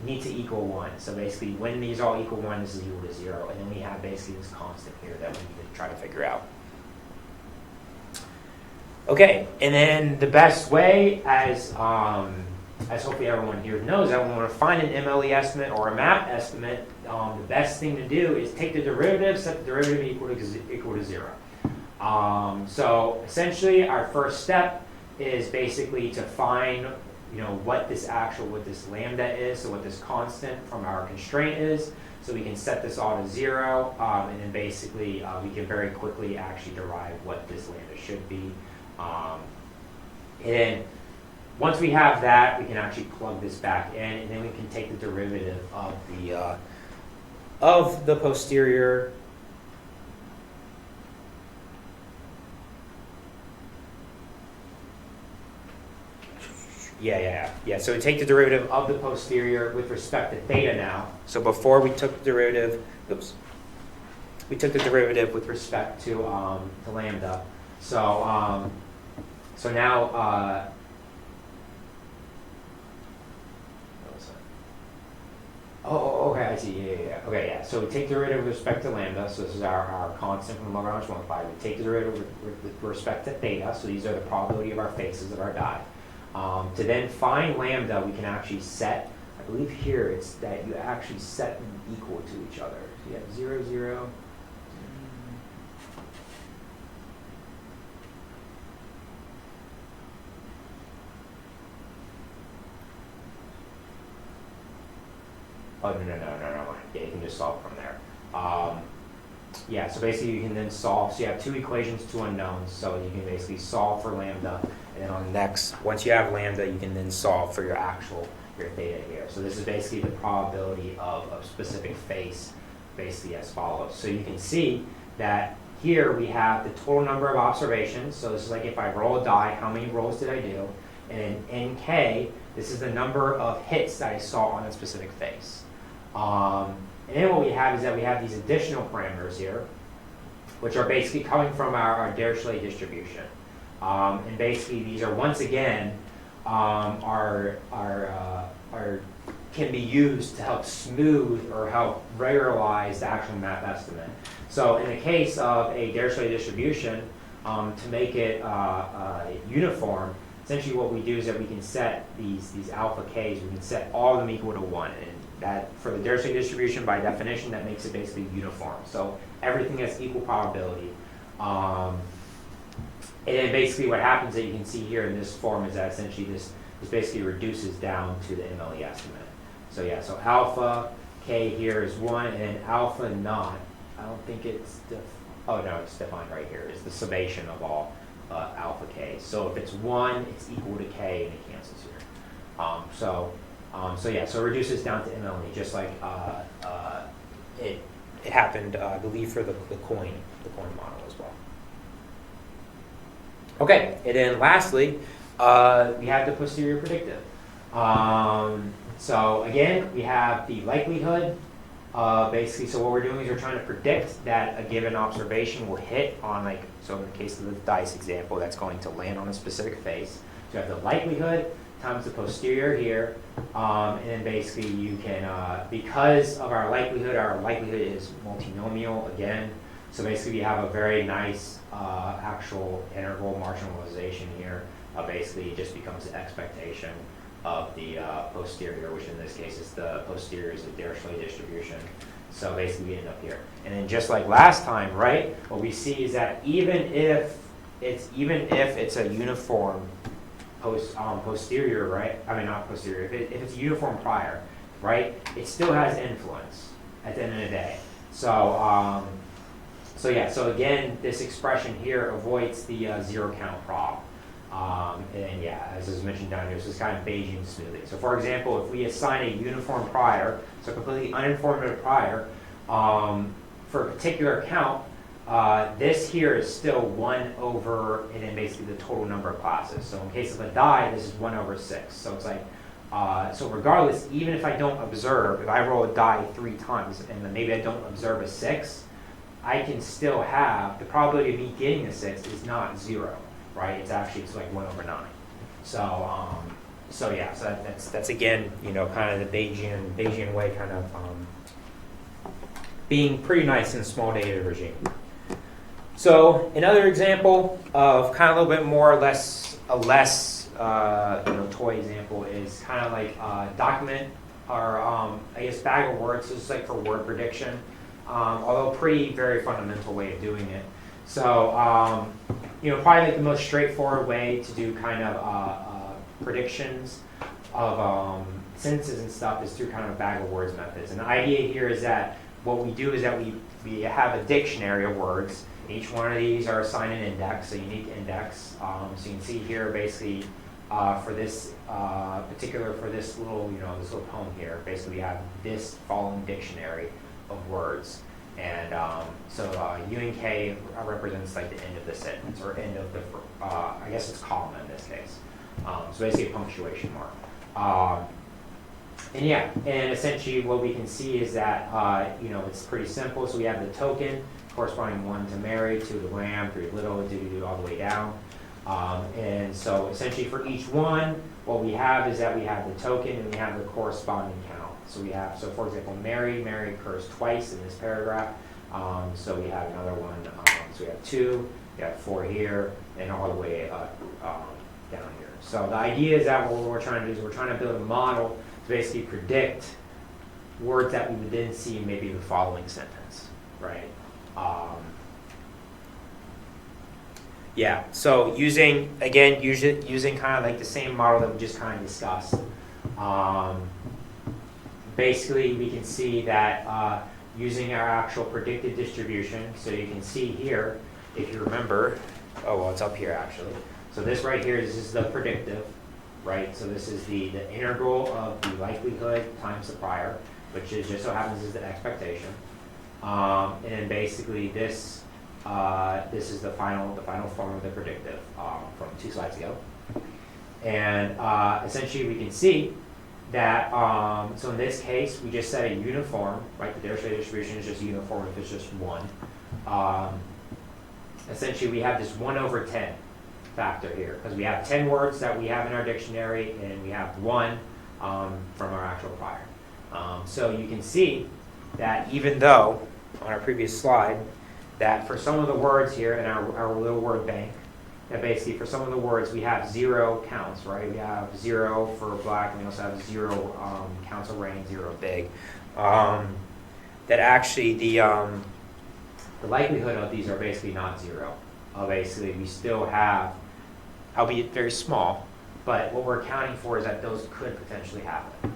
[SPEAKER 1] need to equal 1. So basically, when these all equal 1, this is equal to 0. And then we have basically this constant here that we need to try to figure out. Okay, and then the best way, as hopefully everyone here knows, that when we want to find an MLE estimate or a map estimate, the best thing to do is take the derivative, set the derivative equal to 0. So essentially, our first step is basically to find, you know, what this lambda is, so what this constant from our constraint is, so we can set this all to 0, and then basically we can very quickly actually derive what this lambda should be. And then once we have that, we can actually plug this back in, and then we can take the derivative of of the posterior So we take the derivative of the posterior with respect to theta now. So before we took the derivative, we took the derivative with respect to lambda. So so now okay, I see. Yeah. Okay, yeah. So we take the derivative with respect to lambda. So this is our constant from the Lagrange multiplier. We take the derivative with respect to theta. So these are the probability of our faces of our die. To then find lambda, we can actually set, I believe here it's that you actually set them equal to each other. So you have 0, 0. Oh, no. Yeah, you can just solve from there. Yeah, so basically you can then solve. So you have two equations, two unknowns. So you can basically solve for lambda. And then on the next, once you have lambda, you can then solve for your theta here. So this is basically the probability of a specific face, basically as follows. So you can see that here we have the total number of observations. So this is like if I roll a die, how many rolls did I do? And in NK, this is the number of hits that I saw on a specific face. And then what we have is that we have these additional parameters here, which are basically coming from our Dirichlet distribution. And basically these are once again can be used to help smooth or help regularize the actual map estimate. So in the case of a Dirichlet distribution, to make it uniform, essentially what we do is that we can set these alpha k's, we can set all of them equal to 1. And that, for the Dirichlet distribution, by definition, that makes it basically uniform. So everything has equal probability. And then basically what happens that you can see here in this form is that essentially this basically reduces down to the MLE estimate. So yeah, so alpha k here is 1, and then alpha naught, I don't think it's, it's defined right here, is the summation of all alpha k. So if it's 1, it's equal to k, and it cancels here. So it reduces down to MLE, just like it happened, I believe, for the coin model as well. Okay, and then lastly, we have the posterior predictive. So again, we have the likelihood. Basically, so what we're doing is we're trying to predict that a given observation will hit on, so in the case of the dice example, that's going to land on a specific face. So you have the likelihood times the posterior here, and then basically you can, because of our likelihood is multinomial again. So basically we have a very nice actual interval marginalization here. Basically it just becomes the expectation of the posterior, which in this case is the posterior is the Dirichlet distribution. So basically we end up here. And then just like last time, right, what we see is that even if it's a uniform posterior, right? I mean, not posterior. If it's a uniform prior, right? It still has influence at the end of the day. So again, this expression here avoids the zero count prob. And yeah, as is mentioned down here, this is kind of Bayesian smoothing. So for example, if we assign a uniform prior, so completely uninformative prior, for a particular count, this here is still 1 over, and then basically the total number of classes. So in case of a die, this is 1 over 6. So it's like, so regardless, even if I don't observe, if I roll a die 3 times, and then maybe I don't observe a 6, I can still have, the probability of me getting a 6 is not 0, right? It's like 1 over 9. So yeah, so that's again, kind of the Bayesian way, kind of being pretty nice in a small data regime. So another example of kind of a little bit more or less toy example is kind of like document or bag of words. This is like for word prediction, although very fundamental way of doing it. So probably like the most straightforward way to do kind of predictions of sentences and stuff is through kind of bag of words methods. And the idea here is that what we do is that we have a dictionary of words. Each one of these are assigned an index, a unique index. So you can see here, basically, for this for this little poem here, basically we have this following dictionary of words. And so U and K represents like the end of the sentence or end of the, I guess it's comma in this case. So basically a punctuation mark. And yeah, and essentially what we can see is that, it's pretty simple. So we have the token corresponding 1 to Mary, 2 to Lamb, 3 to Little, all the way down. And so essentially for each one, what we have is that we have the token and we have the corresponding count. So for example, Mary occurs twice in this paragraph. So we have another one, so we have 2, we have 4 here, and all the way down here. So the idea is that what we're trying to do is we're trying to build a model to basically predict words that we would then see in maybe the following sentence, right? Yeah, so using kind of like the same model that we just kind of discussed. Basically, we can see that using our actual predicted distribution, so you can see here, if you remember, it's up here actually. So this right here, this is the predictive, right? So this is the integral of the likelihood times the prior, which is just so happens is the expectation. And then basically this is the final form of the predictive from 2 slides ago. And essentially we can see that, so in this case, we just set a uniform, right? The Dirichlet distribution is just uniform if it's just 1. Essentially, we have this 1 over 10 factor here, because we have 10 words that we have in our dictionary, and we have 1 from our actual prior. So you can see that even though, on our previous slide, that for some of the words here in our little word bank, that basically for some of the words we have 0 counts, right? We have 0 for black, and we also have 0 counts of rain, 0 big. That actually the likelihood of these are basically not 0. Basically, we still have, albeit very small, but what we're accounting for is that those could potentially happen.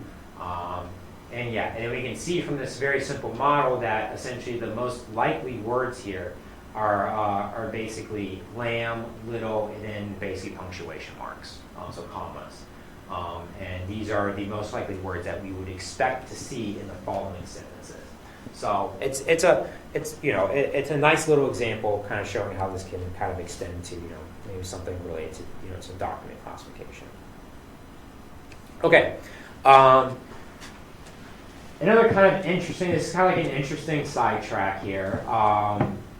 [SPEAKER 1] And then we can see from this very simple model that essentially the most likely words here are basically lamb, little, and then basically punctuation marks, so commas. And these are the most likely words that we would expect to see in the following sentences. So it's a nice little example, kind of showing how this can kind of extend to maybe something related to some document classification. Okay. Another kind of interesting. This is kind of like an interesting sidetrack here.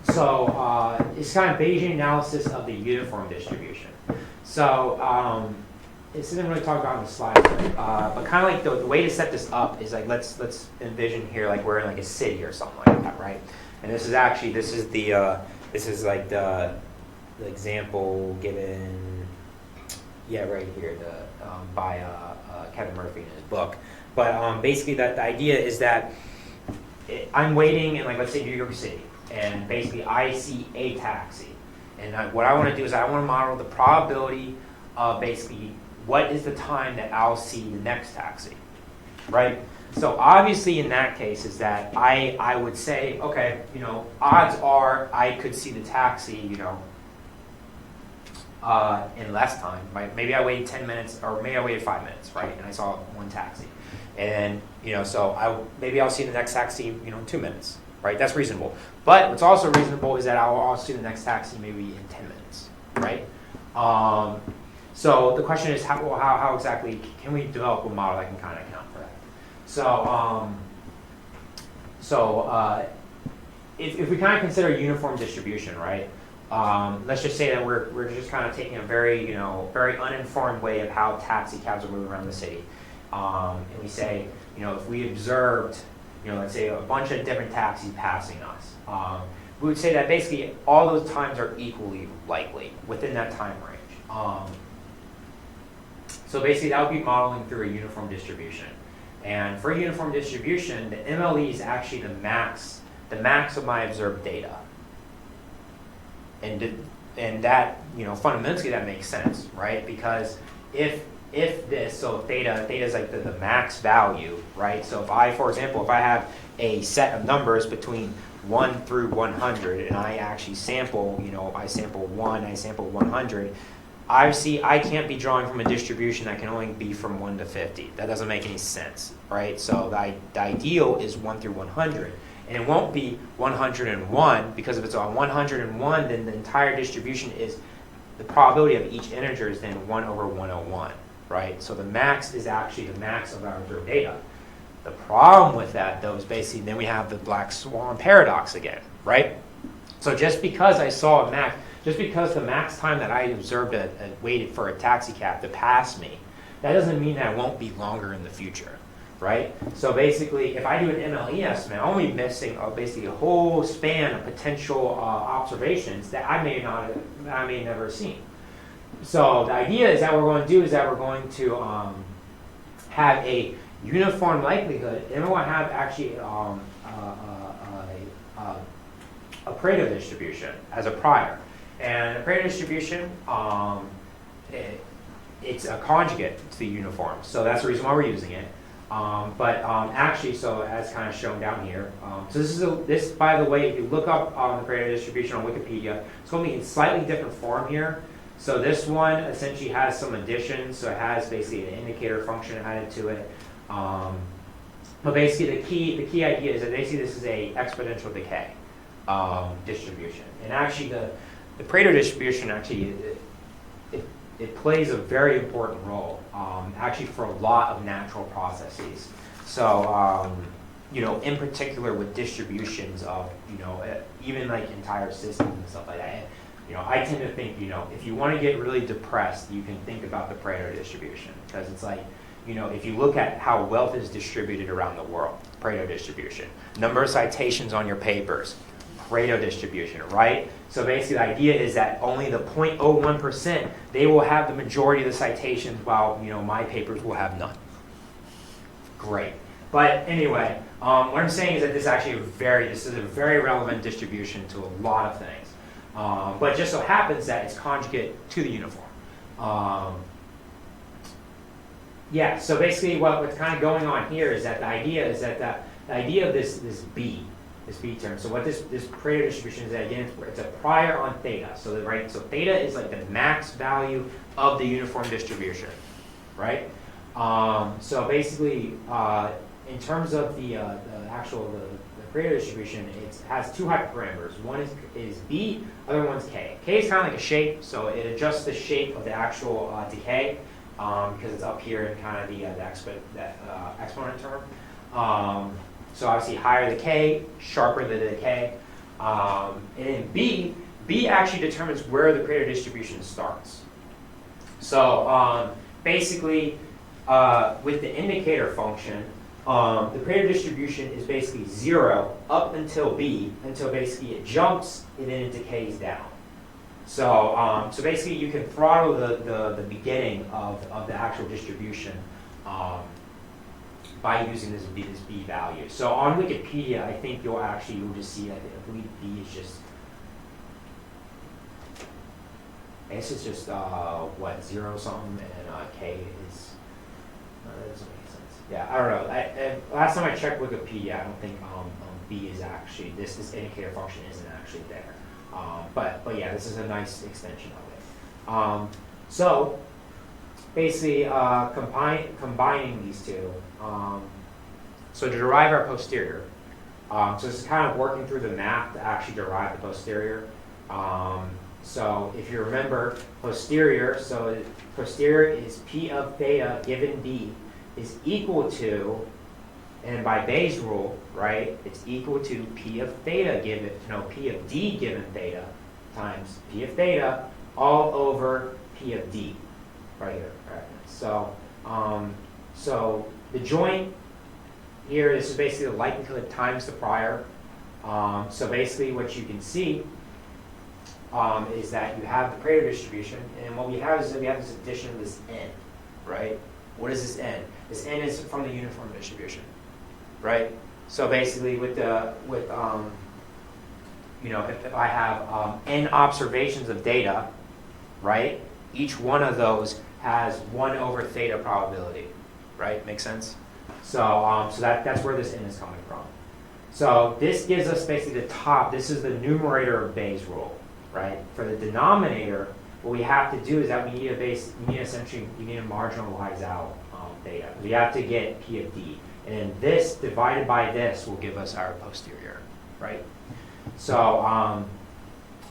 [SPEAKER 1] It's kind of Bayesian analysis of the uniform distribution. So this isn't really talked about on the slides, but kind of like the way to set this up is like let's envision here like we're in like a city or something like that, right? And this is like the example given, right here, by Kevin Murphy in his book. But basically, the idea is that I'm waiting in, like, let's say New York City, and basically I see a taxi. And what I want to do is I want to model the probability of basically what is the time that I'll see the next taxi, right? So obviously in that case is that I would say, okay, odds are I could see the taxi, in less time. Right? Maybe I waited 10 minutes, or maybe I waited 5 minutes, right? And I saw one taxi. And, so maybe I'll see the next taxi, in 2 minutes, right? That's reasonable. But what's also reasonable is that I'll also see the next taxi maybe in 10 minutes, right? So the question is, how exactly can we develop a model that can kind of account for that? So if we kind of consider a uniform distribution, right? Let's just say that we're just kind of taking a very very uninformed way of how taxi cabs are moving around the city, and we say if we observed let's say a bunch of different taxis passing us, we would say that basically all those times are equally likely within that time range. So basically that would be modeling through a uniform distribution, and for a uniform distribution, the MLE is actually the max of my observed data. And that fundamentally that makes sense, right? Because if theta is like the max value, right? So if I have a set of numbers between 1 through 100, and I actually sample, I sample 1, I sample 100, obviously I can't be drawing from a distribution that can only be from 1 to 50. That doesn't make any sense, right? So the ideal is 1 through 100. And it won't be 101, because if it's on 101, then the entire distribution is, the probability of each integer is then 1 over 101, right? So the max is actually the max of our observed data. The problem with that, though, is basically then we have the black swan paradox again, right? So just because I saw a max, just because the max time that I observed waited for a taxi cab to pass me, that doesn't mean that it won't be longer in the future, right? So basically, if I do an MLE estimate, I'm only missing basically a whole span of potential observations that I may never have seen. So the idea is that what we're going to do is that we're going to have a uniform likelihood, and we're going to have actually a Pareto distribution as a prior. And a Pareto distribution, it's a conjugate to the uniform, so that's the reason why we're using it. Actually, so as kind of shown down here, so this, by the way, if you look up the Pareto distribution on Wikipedia, it's going to be in slightly different form here. So this one essentially has some additions, so it has basically an indicator function added to it. But basically, the key idea is that basically this is a exponential decay distribution, and actually the Pareto distribution actually it plays a very important role actually for a lot of natural processes. So in particular with distributions of even like entire systems and stuff like that. I tend to think if you want to get really depressed, you can think about the Pareto distribution, because it's like if you look at how wealth is distributed around the world, Pareto distribution, number of citations on your papers, Pareto distribution, right? So basically the idea is that only the 0.01%, they will have the majority of the citations, while my papers will have none. Great. But anyway, what I'm saying is that this is a very relevant distribution to a lot of things. But it just so happens that it's conjugate to the uniform. Yeah, so basically what's kind of going on here is that the idea is that the idea of this B term. So what this Pareto distribution is, again, it's a prior on theta. So so theta is like the max value of the uniform distribution, right? So basically, in terms of the Pareto distribution, it has two hyperparameters. One is B, other one's K. K is kind of like a shape, so it adjusts the shape of the actual decay because it's up here in kind of the exponent term. So obviously higher the K, sharper the decay. And then B actually determines where the Pareto distribution starts. So basically, with the indicator function, the Pareto distribution is basically 0 up until B, until basically it jumps and then it decays down. So basically you can throttle the beginning of the actual distribution by using this B value. So on Wikipedia, I think you'll just see that I believe B is just, I guess it's just 0 something, and K is, that doesn't make sense. Yeah, I don't know. Last time I checked Wikipedia, I don't think B is actually, this indicator function isn't actually there. But yeah, this is a nice extension of it. So basically, combining these two, so to derive our posterior, so this is kind of working through the math to actually derive the posterior. So if you remember posterior, so posterior is P of theta given D is equal to, and by Bayes' rule, right, it's equal to P of theta given, P of D given theta times P of theta all over P of D, right here. Right. So the joint here, this is basically the likelihood times the prior. So basically what you can see is that you have the Pareto distribution, and what we have is that we have this addition of this n, right? What is this n? This n is from the uniform distribution, right? So basically if I have n observations of data, right? Each one of those has 1 over theta probability, right? Make sense? So that's where this n is coming from. So this gives us basically the top. This is the numerator of Bayes' rule, right? For the denominator, what we have to do is that we need to marginalize out theta. We have to get P of D. And then this divided by this will give us our posterior, right? So,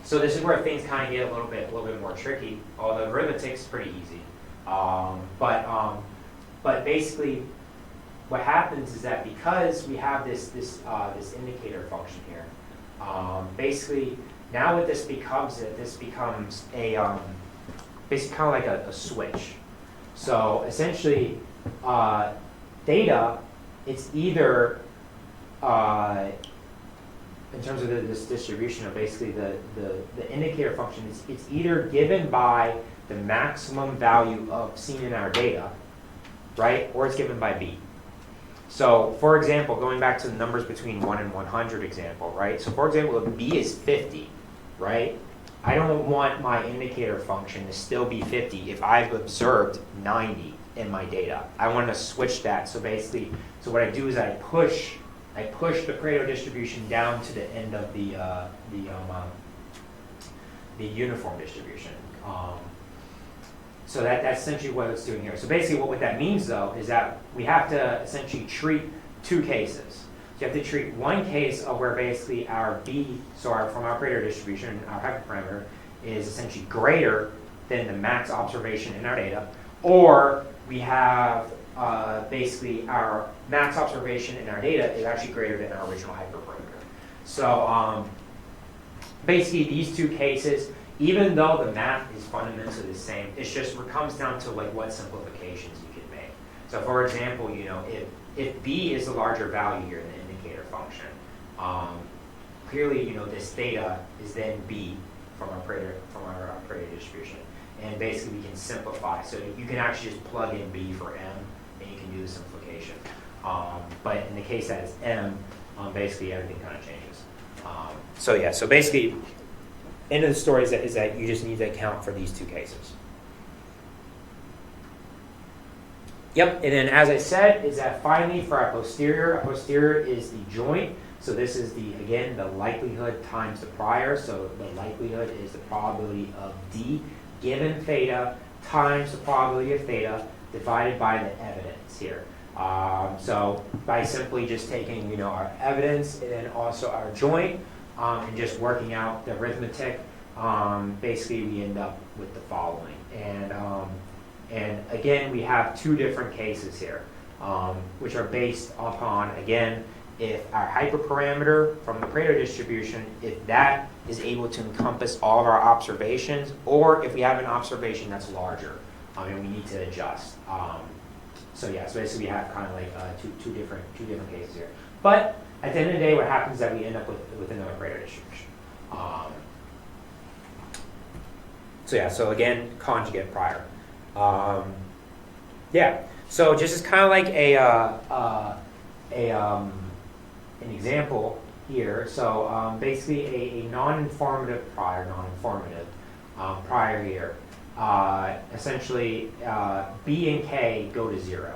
[SPEAKER 1] so this is where things kind of get a little bit more tricky. Although arithmetic is pretty easy, but basically, what happens is that because we have this indicator function here, basically now what this becomes a basically kind of like a switch. So essentially, theta, it's either in terms of this distribution of basically the indicator function, it's either given by the maximum value of seen in our data, right, or it's given by B. So, for example, going back to the numbers between 1 and 100 example, right? So, for example, if B is 50, right, I don't want my indicator function to still be 50 if I've observed 90 in my data. I want to switch that. So basically, so what I do is I push the Pareto distribution down to the end of the uniform distribution. So that's essentially what it's doing here. So basically what that means, though, is that we have to essentially treat two cases. So you have to treat one case of where basically our B, so from our Pareto distribution, our hyperparameter, is essentially greater than the max observation in our data, or we have basically our max observation in our data is actually greater than our original hyperparameter. So basically these two cases, even though the math is fundamentally the same, it's just what comes down to like what simplifications you can make. So for example, you know, if B is the larger value here in the indicator function, clearly, you know, this theta is then B from our Pareto distribution. And basically we can simplify. So you can actually just plug in B for M and you can do the simplification. But in the case that it's M, basically everything kind of changes. So yeah, so basically, end of the story is that you just need to account for these two cases. Yep, and then as I said, is that finally for our posterior is the joint. So this is again, the likelihood times the prior. So the likelihood is the probability of D given theta times the probability of theta divided by the evidence here. So by simply just taking, you know, our evidence and then also our joint and just working out the arithmetic, basically we end up with the following. And again, we have two different cases here, which are based upon, again, if our hyperparameter from the Pareto distribution, if that is able to encompass all of our observations, or if we have an observation that's larger, and we need to adjust. So yeah, so basically we have kind of like two different cases here. But at the end of the day, what happens is that we end up with another Pareto distribution. So yeah, so again, conjugate prior. Yeah, so just as kind of like an example here. So basically a non-informative prior, prior here. Essentially, B and K go to 0.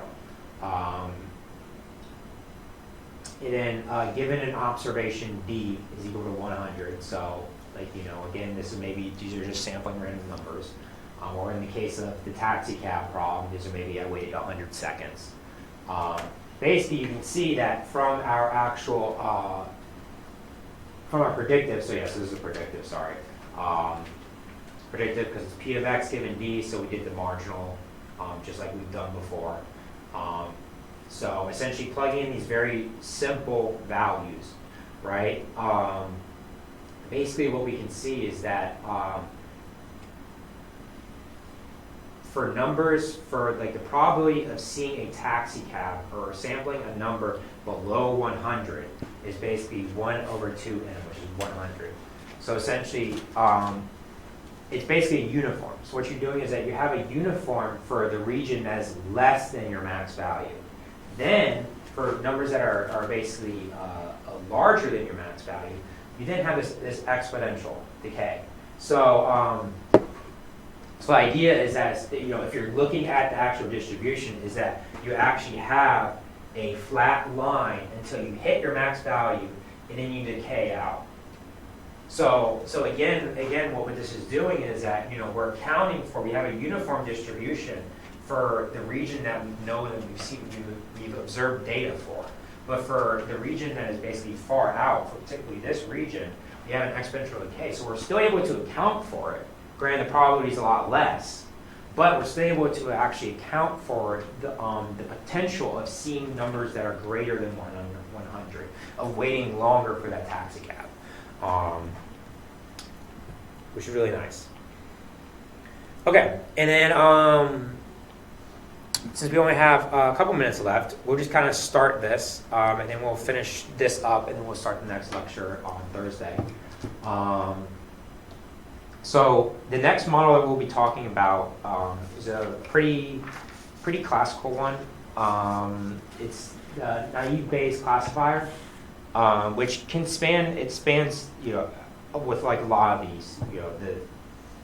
[SPEAKER 1] And then given an observation D is equal to 100. So, like, you know, again, this is maybe, these are just sampling random numbers. Or in the case of the taxi cab problem, these are maybe I waited 100 seconds. Basically, you can see that from our actual, from our predictive, so yes, this is a predictive, sorry. Predictive because it's P of X given D, so we did the marginal, just like we've done before. So essentially plugging in these very simple values, right? Basically what we can see is that for numbers, for like the probability of seeing a taxi cab or sampling a number below 100 is basically 1 over 2n, which is 100. So essentially, it's basically a uniform. So what you're doing is that you have a uniform for the region that is less than your max value. Then, for numbers that are basically larger than your max value, you then have this exponential decay. So, so the idea is that, you know, if you're looking at the actual distribution, is that you actually have a flat line until you hit your max value, and then you decay out. So again, what this is doing is that, you know, we're accounting for, we have a uniform distribution for the region that we know that we've observed data for. But for the region that is basically far out, particularly this region, we have an exponential decay. So we're still able to account for it. Granted, the probability is a lot less, but we're still able to actually account for the potential of seeing numbers that are greater than 100, of waiting longer for that taxi cab, which is really nice. Okay, and then since we only have a couple minutes left, we'll just kind of start this, and then we'll finish this up, and then we'll start the next lecture on Thursday. So the next model that we'll be talking about is a pretty classical one. It's the naive Bayes classifier, which spans, you know, with like a lot of these, you know, in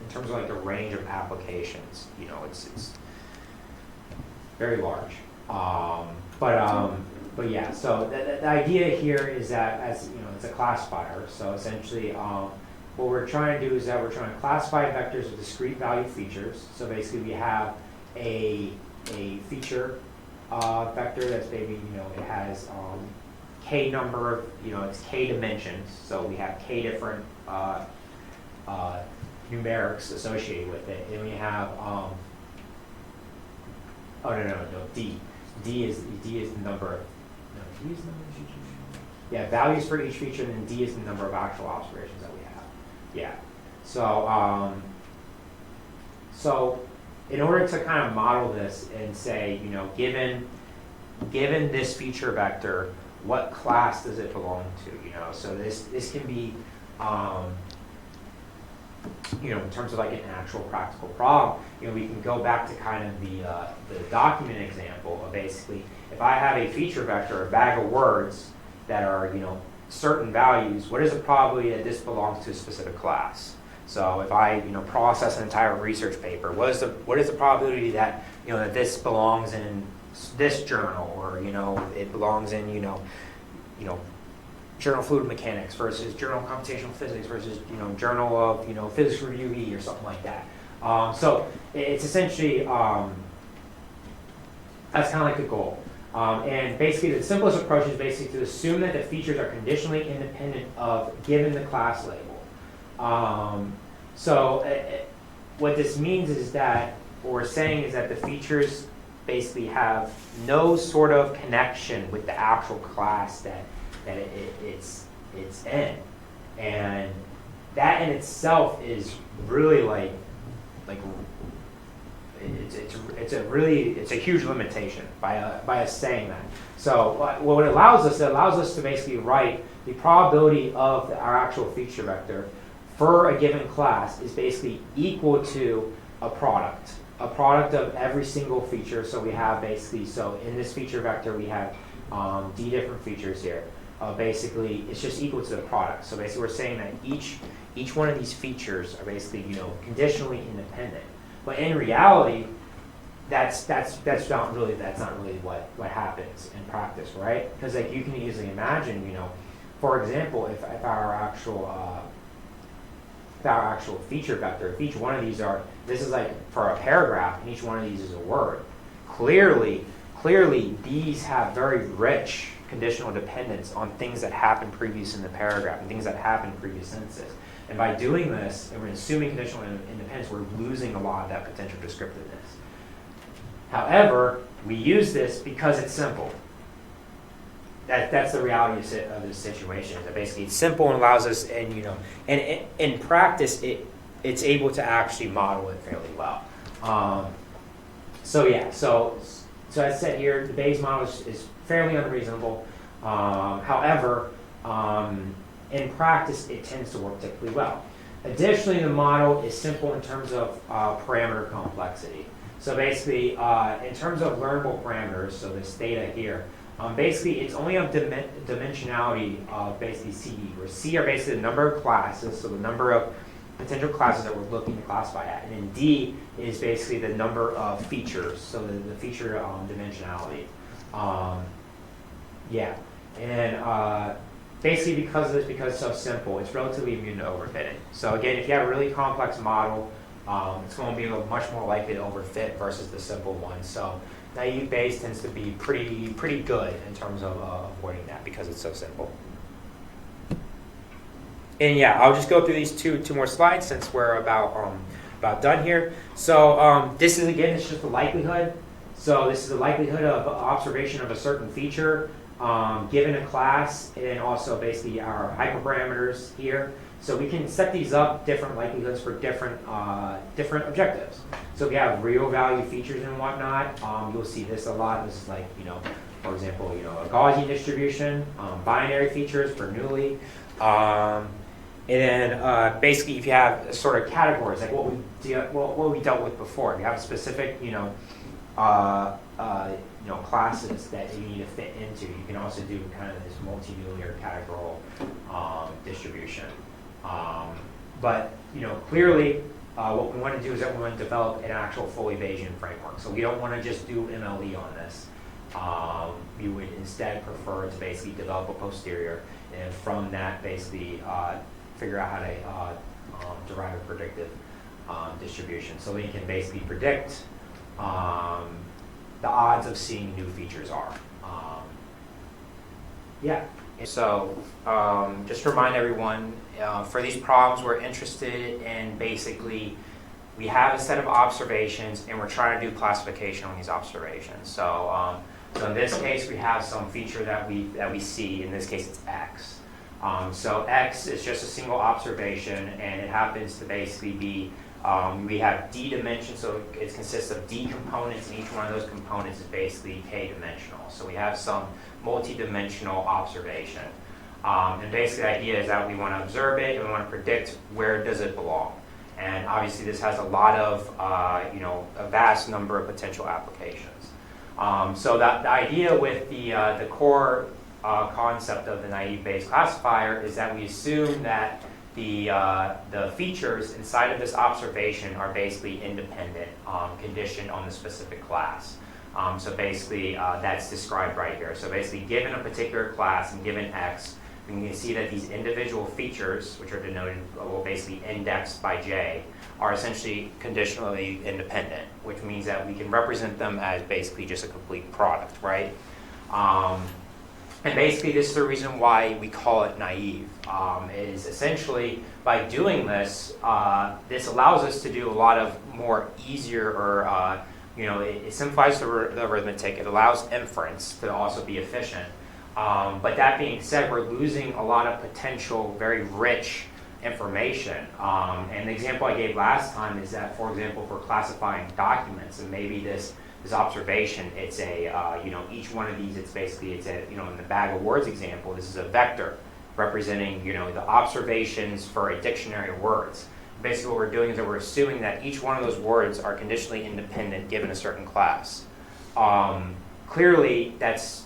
[SPEAKER 1] terms of like the range of applications, you know, it's very large. But yeah, so the idea here is that, as you know, it's a classifier. So essentially, what we're trying to do is that we're trying to classify vectors with discrete value features. So basically, we have a feature vector that's maybe, you know, it has k number of, you know, it's k dimensions. So we have k different numerics associated with it, and we have D. D is the number. No, D is the number of features. Yeah, values for each feature, and then D is the number of actual observations that we have. Yeah. So in order to kind of model this and say, you know, given this feature vector, what class does it belong to? You know, so this can be, you know, in terms of like an actual practical problem, you know, we can go back to kind of the document example of basically, if I have a feature vector, a bag of words that are, you know, certain values, what is the probability that this belongs to a specific class? So if I, you know, process an entire research paper, what is the probability that, you know, that this belongs in this journal, or, you know, it belongs in, you know, Journal of Fluid Mechanics versus Journal of Computational Physics versus, you know, Journal of, you know, Physics Review E or something like that. So it's essentially, that's kind of like the goal. And basically the simplest approach is basically to assume that the features are conditionally independent of given the class label. What this means is that, what we're saying is that the features basically have no sort of connection with the actual class that it's in, and that in itself is really like it's a huge limitation by us saying that. So what it allows us to basically write the probability of our actual feature vector for a given class is basically equal to a product of every single feature. So we have basically, so in this feature vector we have d different features here. Basically, it's just equal to the product. So basically, we're saying that each one of these features are basically, you know, conditionally independent. But in reality, that's not really what happens in practice, right? Because like you can easily imagine, you know, for example, if our actual feature vector, if each one of these this is like for a paragraph, and each one of these is a word. Clearly, these have very rich conditional dependence on things that happened previous in the paragraph and things that happened previous sentences. And by doing this, and we're assuming conditional independence, we're losing a lot of that potential descriptiveness. However, we use this because it's simple. That's the reality of this situation. That basically it's simple and allows us, and you know, and in practice, it's able to actually model it fairly well. So as I said here, the Bayes model is fairly unreasonable. However, in practice, it tends to work typically well. Additionally, the model is simple in terms of parameter complexity. So basically, in terms of learnable parameters, so this data here, basically it's only of dimensionality of basically CD, where C are basically the number of classes, so the number of potential classes that we're looking to classify at, and then D is basically the number of features, so the feature dimensionality. basically because it's so simple, it's relatively immune to overfitting. So again, if you have a really complex model, it's going to be much more likely to overfit versus the simple one. So naive Bayes tends to be pretty good in terms of avoiding that because it's so simple. And yeah, I'll just go through these two more slides since we're about done here. So this is, again, it's just the likelihood. So this is the likelihood of observation of a certain feature given a class, and then also basically our hyperparameters here. So we can set these up different likelihoods for different objectives. So if you have real value features and whatnot, you'll see this a lot. This is like, for example, a Gaussian distribution, binary features for Bernoulli. And then basically if you have sort of categories, like what we dealt with before, if you have specific, classes that you need to fit into, you can also do kind of this multinuclear categorical distribution. But clearly, what we want to do is that we want to develop an actual full Bayesian framework. So we don't want to just do MLE on this. We would instead prefer to basically develop a posterior, and from that basically figure out how to derive a predictive distribution. So we can basically predict the odds of seeing new features are. So just to remind everyone, for these problems we're interested in basically, we have a set of observations and we're trying to do classification on these observations. So, so in this case we have some feature that we see, in this case it's X. So X is just a single observation, and it happens to basically be, we have D dimensions, so it consists of D components, and each one of those components is basically K dimensional. So we have some multi-dimensional observation. And basically the idea is that we want to observe it and we want to predict where does it belong. And obviously this has a lot of, a vast number of potential applications. So the idea with the core concept of the naive Bayes classifier is that we assume that the features inside of this observation are basically independent, conditioned on the specific class. So basically that's described right here. So basically given a particular class and given X, we can see that these individual features, which are denoted, well, basically indexed by J, are essentially conditionally independent, which means that we can represent them as basically just a complete product, right? And basically this is the reason why we call it naive, is essentially by doing this, this allows us to do a lot of more easier or, it simplifies the arithmetic. It allows inference to also be efficient. But that being said, we're losing a lot of potential, very rich information. And the example I gave last time is that, for example, for classifying documents, and maybe this observation, it's a, each one of these, it's a, in the bag of words example, this is a vector representing, the observations for a dictionary of words. Basically what we're doing is that we're assuming that each one of those words are conditionally independent given a certain class. Clearly, that's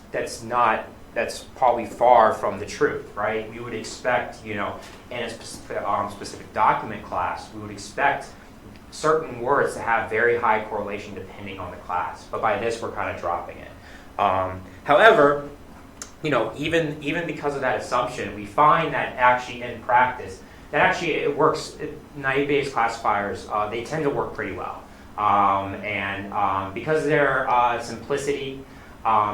[SPEAKER 1] probably far from the truth, right? We would expect, in a specific document class, we would expect certain words to have very high correlation depending on the class. But by this, we're kind of dropping it. However, even because of that assumption, we find that actually in practice, that actually it works. Naive Bayes classifiers, they tend to work pretty well. And because of their simplicity,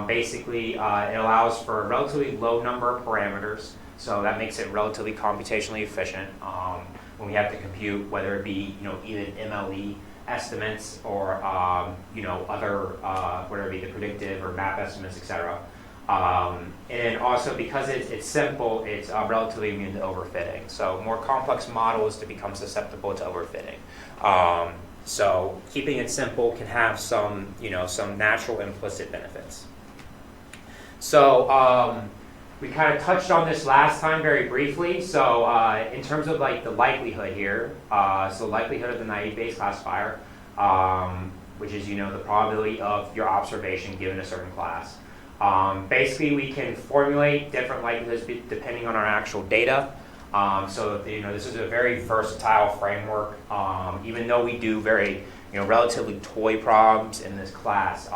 [SPEAKER 1] basically it allows for a relatively low number of parameters, so that makes it relatively computationally efficient when we have to compute, whether it be even MLE estimates or other whether it be the predictive or map estimates, etc. And also because it's simple, it's relatively immune to overfitting. So more complex models to become susceptible to overfitting. So keeping it simple can have some natural implicit benefits. So we kind of touched on this last time very briefly. So in terms of like the likelihood here, so likelihood of the naive Bayes classifier, which is the probability of your observation given a certain class. Basically, we can formulate different likelihoods depending on our actual data. So this is a very versatile framework. Even though we do very relatively toy problems in this class,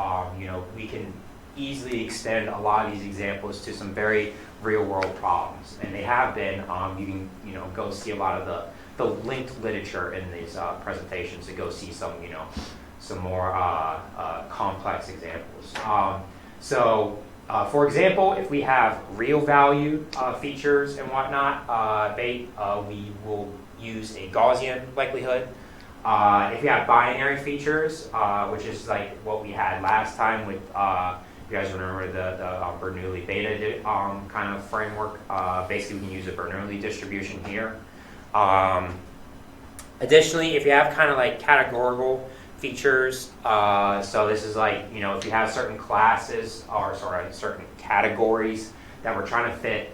[SPEAKER 1] we can easily extend a lot of these examples to some very real world problems, and they have been. You can go see a lot of the linked literature in these presentations to go see some some more complex examples. For example, if we have real value features and whatnot, we will use a Gaussian likelihood. If you have binary features, which is like what we had last time with, if you guys remember the Bernoulli beta kind of framework, basically we can use a Bernoulli distribution here. Additionally, if you have kind of like categorical features, so this is like, if you have certain classes or certain categories that we're trying to fit,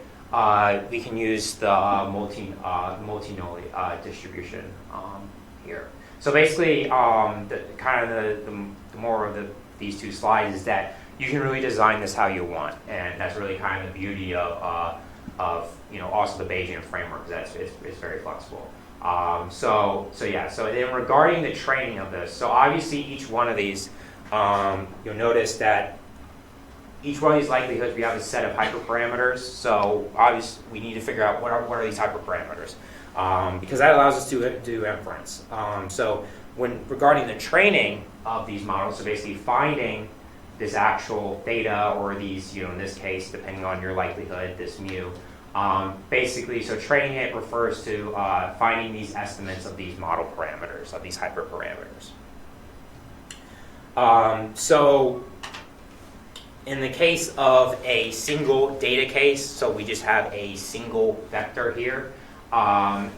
[SPEAKER 1] we can use the multi-nully distribution here. So basically, the more of these two slides is that you can really design this how you want, and that's really kind of the beauty of also the Bayesian framework. That's it's very flexible. So then regarding the training of this, so obviously each one of these, you'll notice that each one of these likelihoods, we have a set of hyperparameters. So obviously we need to figure out what are these hyperparameters, because that allows us to do inference. So regarding the training of these models, so basically finding this actual theta, or these, in this case, depending on your likelihood, this mu. Basically, so training it refers to finding these estimates of these model parameters, of these hyperparameters. So in the case of a single data case, so we just have a single vector here, so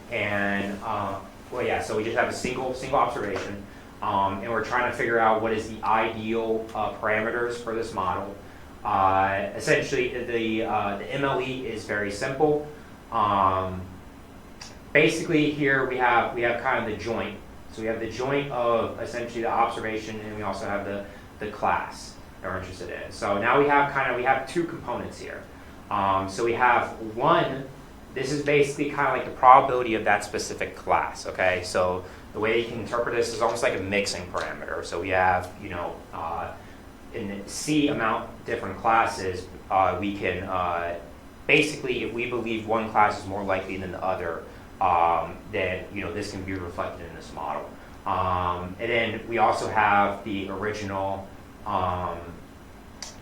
[SPEAKER 1] we just have a single observation, and we're trying to figure out what is the ideal parameters for this model. Essentially, the MLE is very simple. Basically, here we have kind of the joint. So we have the joint of essentially the observation, and we also have the class that we're interested in. So now we have two components here. So we have one. This is basically kind of like the probability of that specific class. Okay, so the way you can interpret this is almost like a mixing parameter. So we have in C amount different classes, we can basically, if we believe one class is more likely than the other, then this can be reflected in this model. And then we also have the original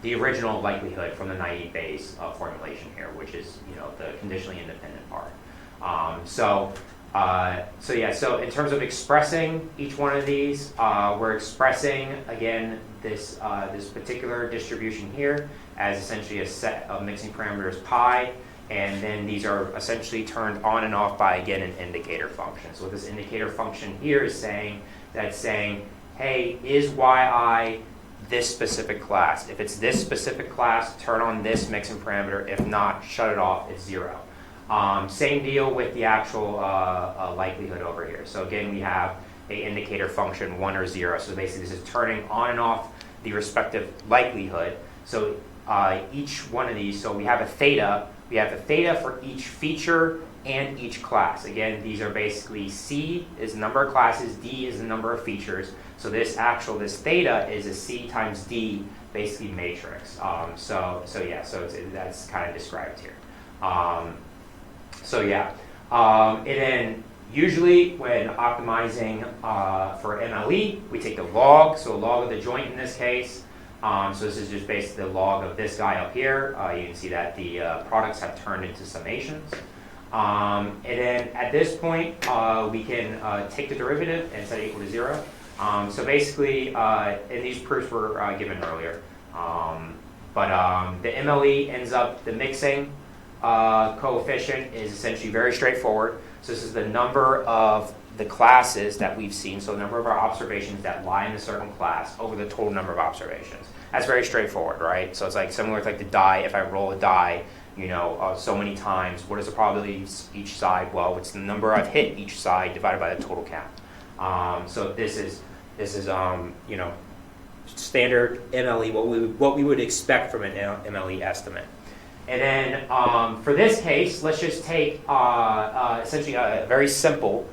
[SPEAKER 1] likelihood from the naive Bayes formulation here, which is the conditionally independent part. So in terms of expressing each one of these, we're expressing again this particular distribution here as essentially a set of mixing parameters pi, and then these are essentially turned on and off by again an indicator function. So what this indicator function here is saying, hey, is yi this specific class? If it's this specific class, turn on this mixing parameter. If not, shut it off. It's 0. Same deal with the actual likelihood over here. So again, we have an indicator function 1 or 0. So basically, this is turning on and off the respective likelihood. So each one of these. So we have a theta. We have a theta for each feature and each class. Again, these are basically C is the number of classes, D is the number of features. So this theta is a C times D basically matrix. That's kind of described here. And then usually when optimizing for MLE, we take the log, so log of the joint in this case. So this is just basically the log of this guy up here. You can see that the products have turned into summations. And then at this point, we can take the derivative and set it equal to 0. So basically, and these proofs were given earlier. The MLE ends up, the mixing coefficient is essentially very straightforward. So this is the number of the classes that we've seen, so the number of our observations that lie in a certain class over the total number of observations. That's very straightforward, right? So it's like similar to like the die. If I roll a die, so many times, what is the probability each side? Well, it's the number I've hit each side divided by the total count. So this is standard MLE, what we would expect from an MLE estimate. And then for this case, let's just take essentially a very simple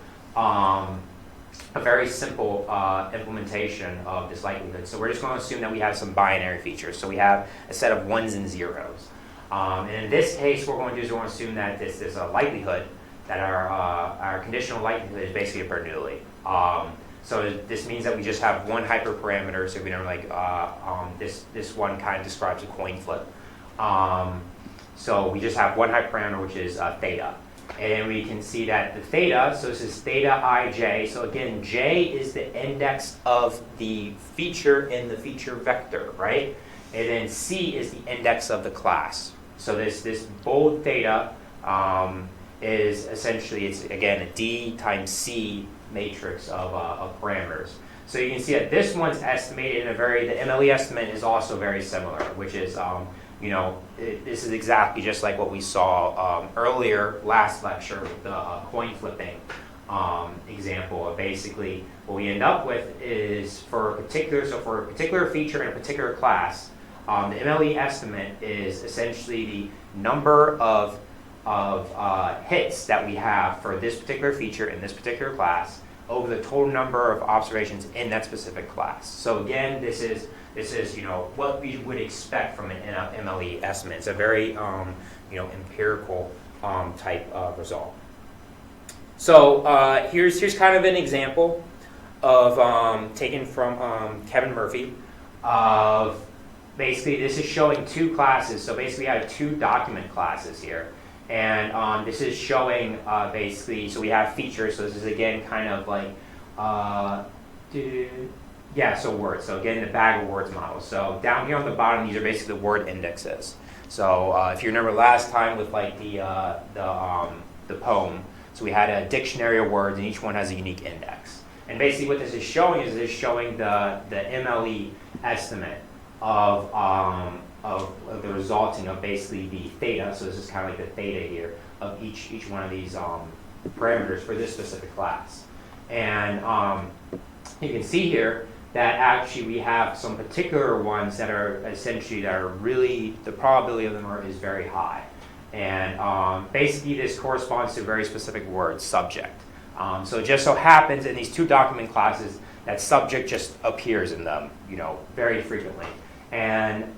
[SPEAKER 1] a very simple implementation of this likelihood. So we're just going to assume that we have some binary features. So we have a set of ones and zeros. And in this case, what we're going to do is we're going to assume that this is a likelihood, that our conditional likelihood is basically a Bernoulli. So this means that we just have one hyperparameter. So we don't like this one kind of describes a coin flip. So we just have one hyperparameter, which is theta. And we can see that the theta, so this is theta ij. So again, j is the index of the feature in the feature vector, right? And then c is the index of the class. So this bold theta is essentially, it's again a d times c matrix of parameters. So you can see that this one's estimated in the MLE estimate is also very similar, which is, this is exactly just like what we saw earlier last lecture with the coin flipping example. Of basically, what we end up with is for a particular feature in a particular class, the MLE estimate is essentially the number of hits that we have for this particular feature in this particular class over the total number of observations in that specific class. So again, this is what we would expect from an MLE estimate. It's a very empirical type of result. So here's kind of an example of taken from Kevin Murphy of basically this is showing two classes. So basically, I have two document classes here. And this is showing basically, so we have features. So this is again kind of like, so words. So again, the bag of words model. So down here on the bottom, these are basically the word indexes. So if you remember last time with like the poem, so we had a dictionary of words, and each one has a unique index. And basically, what this is showing is it's showing the MLE estimate of the resulting of basically the theta. So this is kind of like the theta here of each one of these parameters for this specific class. And you can see here that actually we have some particular ones that are essentially really, the probability of them is very high. And basically this corresponds to a very specific word, subject. So it just so happens in these two document classes that subject just appears in them, very frequently. And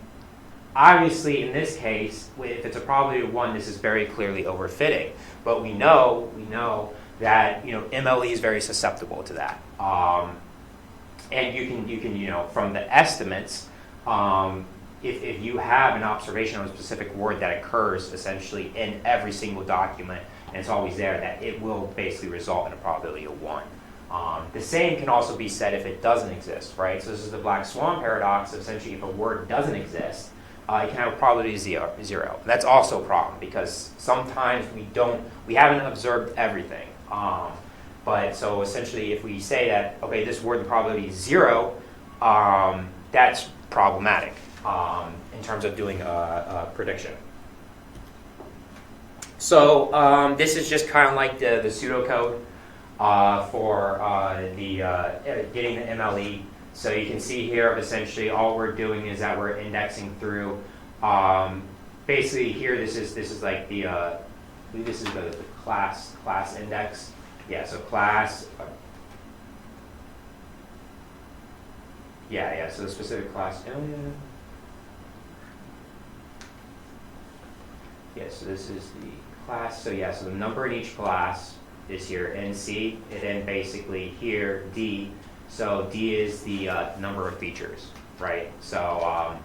[SPEAKER 1] obviously, in this case, if it's a probability of 1, this is very clearly overfitting. But we know that MLE is very susceptible to that. And you can from the estimates, if you have an observation on a specific word that occurs essentially in every single document, and it's always there, that it will basically result in a probability of 1. The same can also be said if it doesn't exist, right? So this is the black swan paradox. Essentially, if a word doesn't exist, it can have a probability of 0. And that's also a problem because sometimes we haven't observed everything. But so essentially, if we say that, okay, this word, the probability is 0, that's problematic in terms of doing a prediction. So this is just kind of like the pseudocode for getting the MLE. So you can see here, essentially, all we're doing is that we're indexing through. Basically, here this is like the I believe this is the class index. Yeah, so class. So the specific class. So this is the class. So so the number in each class is here NC, and then basically here D. So D is the number of features, right? So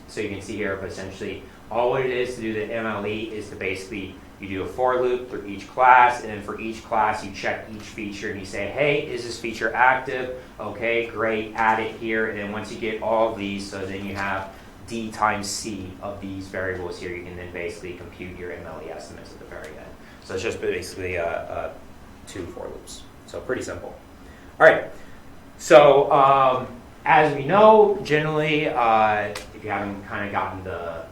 [SPEAKER 1] so you can see here, but essentially all it is to do the MLE is to basically you do a for loop through each class, and then for each class you check each feature and you say, hey, is this feature active? Okay, great, add it here, and then once you get all of these, so then you have D times C of these variables here, you can then basically compute your MLE estimates at the very end. So it's just basically 2 for loops. So pretty simple. All right. So as we know, generally, if you haven't kind of gotten the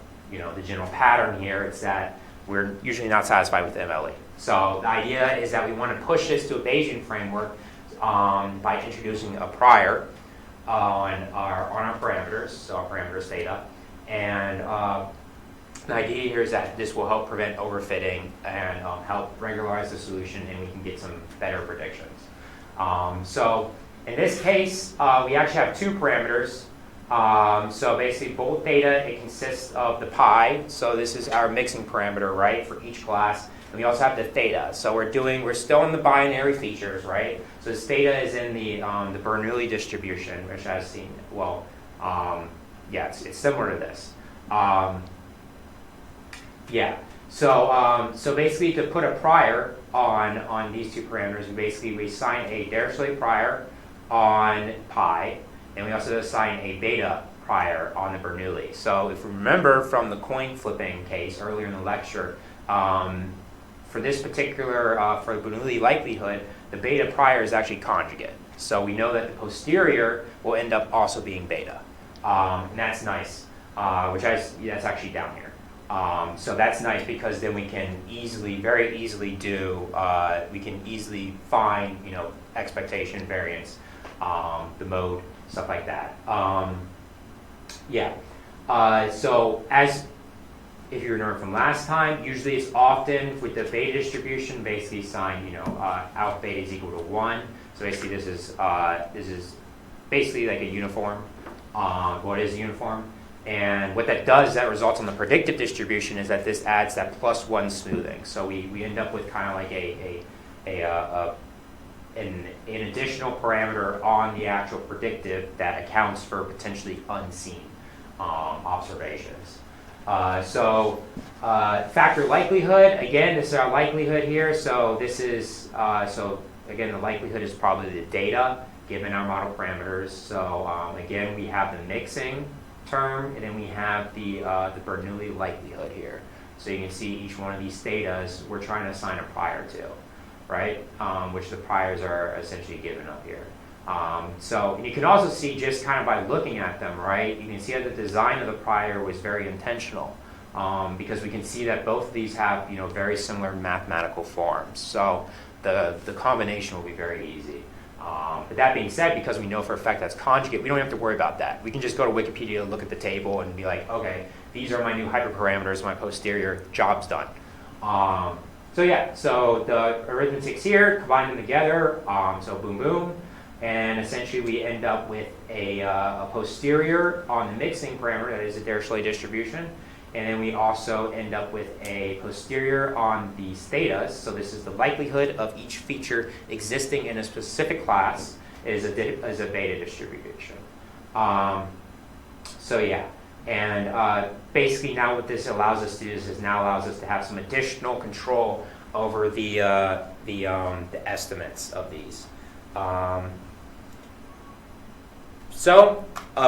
[SPEAKER 1] general pattern here, it's that we're usually not satisfied with MLE. So the idea is that we want to push this to a Bayesian framework by introducing a prior on our parameters, so our parameters theta, and the idea here is that this will help prevent overfitting and help regularize the solution, and we can get some better predictions. So in this case, we actually have two parameters. So basically both data, it consists of the pi. So this is our mixing parameter, right, for each class. And we also have the theta. So we're still in the binary features, right? So this theta is in the Bernoulli distribution, which I've seen, well, yeah, it's similar to this. Yeah. So basically, to put a prior on these two parameters, we assign a Dirichlet prior on pi, and we also assign a beta prior on the Bernoulli. So if you remember from the coin flipping case earlier in the lecture, for this particular for the Bernoulli likelihood, the beta prior is actually conjugate. So we know that the posterior will end up also being beta, and that's nice. That's actually down here. So that's nice because then we can very easily find, expectation, variance, the mode, stuff like that. Yeah. So as if you remember from last time, usually it's often with the beta distribution, basically sign, alpha beta is equal to 1. So basically this is basically like a uniform. What is a uniform? And what that does, that results on the predictive distribution, is that this adds that +1 smoothing. So we end up with kind of like an additional parameter on the actual predictive that accounts for potentially unseen observations. Factor likelihood, again, this is our likelihood here. So this is, again, the likelihood is probably the data given our model parameters. So again, we have the mixing term, and then we have the Bernoulli likelihood here. So you can see each one of these thetas we're trying to assign a prior to, right? Which the priors are essentially given up here. So you can also see just kind of by looking at them, right? You can see that the design of the prior was very intentional, because we can see that both of these have very similar mathematical forms. So the combination will be very easy. But that being said, because we know for a fact that's conjugate, we don't have to worry about that. We can just go to Wikipedia, look at the table, and be like, okay, these are my new hyperparameters, my posterior, job's done. So the arithmetics here, combine them together, so boom, boom, and essentially we end up with a posterior on the mixing parameter, that is a Dirichlet distribution, and then we also end up with a posterior on these thetas. So this is the likelihood of each feature existing in a specific class is a beta distribution. Basically now what this allows us to do is allows us to have some additional control over the estimates of these.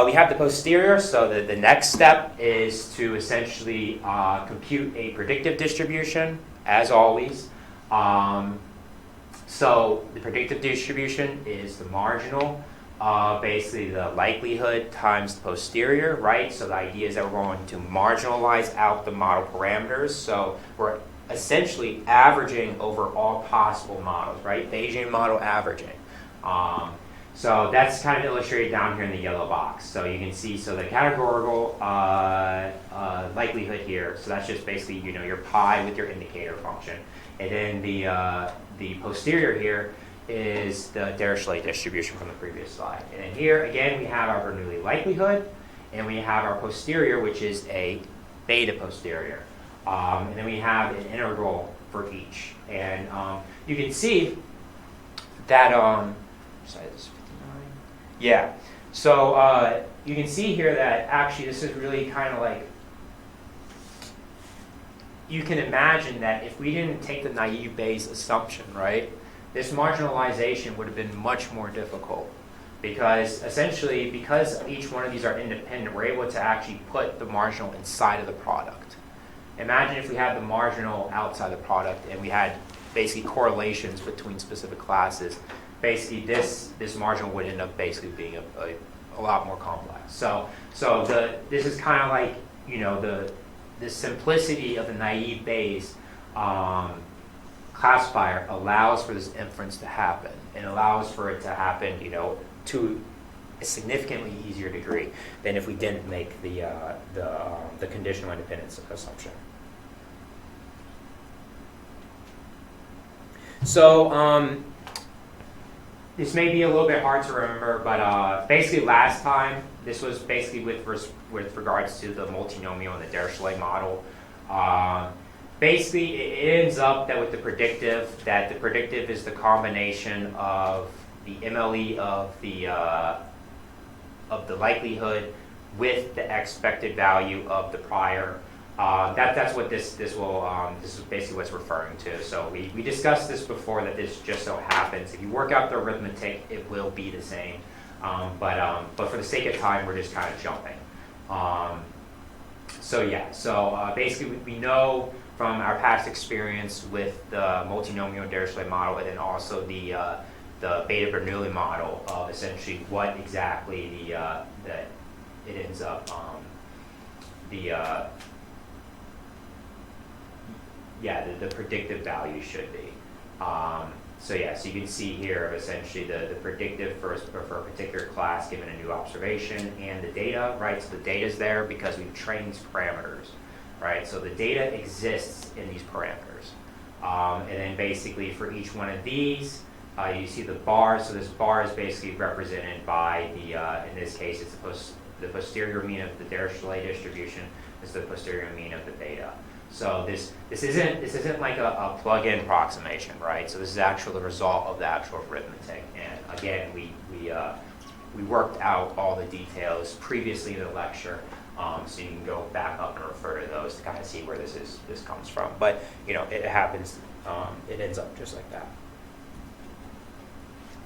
[SPEAKER 1] We have the posterior, so the next step is to essentially compute a predictive distribution, as always. So the predictive distribution is the marginal, basically the likelihood times the posterior, right? So the idea is that we're going to marginalize out the model parameters. So we're essentially averaging over all possible models, right? Bayesian model averaging. So that's kind of illustrated down here in the yellow box. So you can see, so the categorical likelihood here, so that's just basically, your pi with your indicator function. And then the posterior here is the Dirichlet distribution from the previous slide. And then here, again, we have our Bernoulli likelihood, and we have our posterior, which is a beta posterior. And then we have an integral for each. And you can see that, sorry, this is 59. Yeah. So you can see here that actually this is really kind of like, you can imagine that if we didn't take the naive Bayes assumption, right, this marginalization would have been much more difficult, because essentially, because each one of these are independent, we're able to actually put the marginal inside of the product. Imagine if we had the marginal outside the product and we had basically correlations between specific classes. Basically, this marginal would end up basically being a lot more complex. So this is kind of like, the simplicity of the naive Bayes classifier allows for this inference to happen, and allows for it to happen, to a significantly easier degree than if we didn't make the conditional independence assumption. So this may be a little bit hard to remember, but basically last time, this was basically with regards to the multinomial and the Dirichlet model. Basically, it ends up that with the predictive, that the predictive is the combination of the MLE of the likelihood with the expected value of the prior. That's what this is basically what's referring to. So we discussed this before, that this just so happens. If you work out the arithmetic, it will be the same. But for the sake of time, we're just kind of jumping. So basically we know from our past experience with the multinomial Dirichlet model, and then also the Beta-Bernoulli model of essentially what exactly that it ends up the predictive value should be. So you can see here essentially the predictive for a particular class given a new observation and the data, right? So the data is there because we've trained these parameters, right? So the data exists in these parameters. And then basically for each one of these, you see the bar. So this bar is basically represented by in this case, it's the posterior mean of the Dirichlet distribution is the posterior mean of the beta. So this isn't like a plug-in approximation, right? So this is actually the result of the actual arithmetic. And again, we worked out all the details previously in the lecture, so you can go back up and refer to those to kind of see where this comes from. But it happens. It ends up just like that.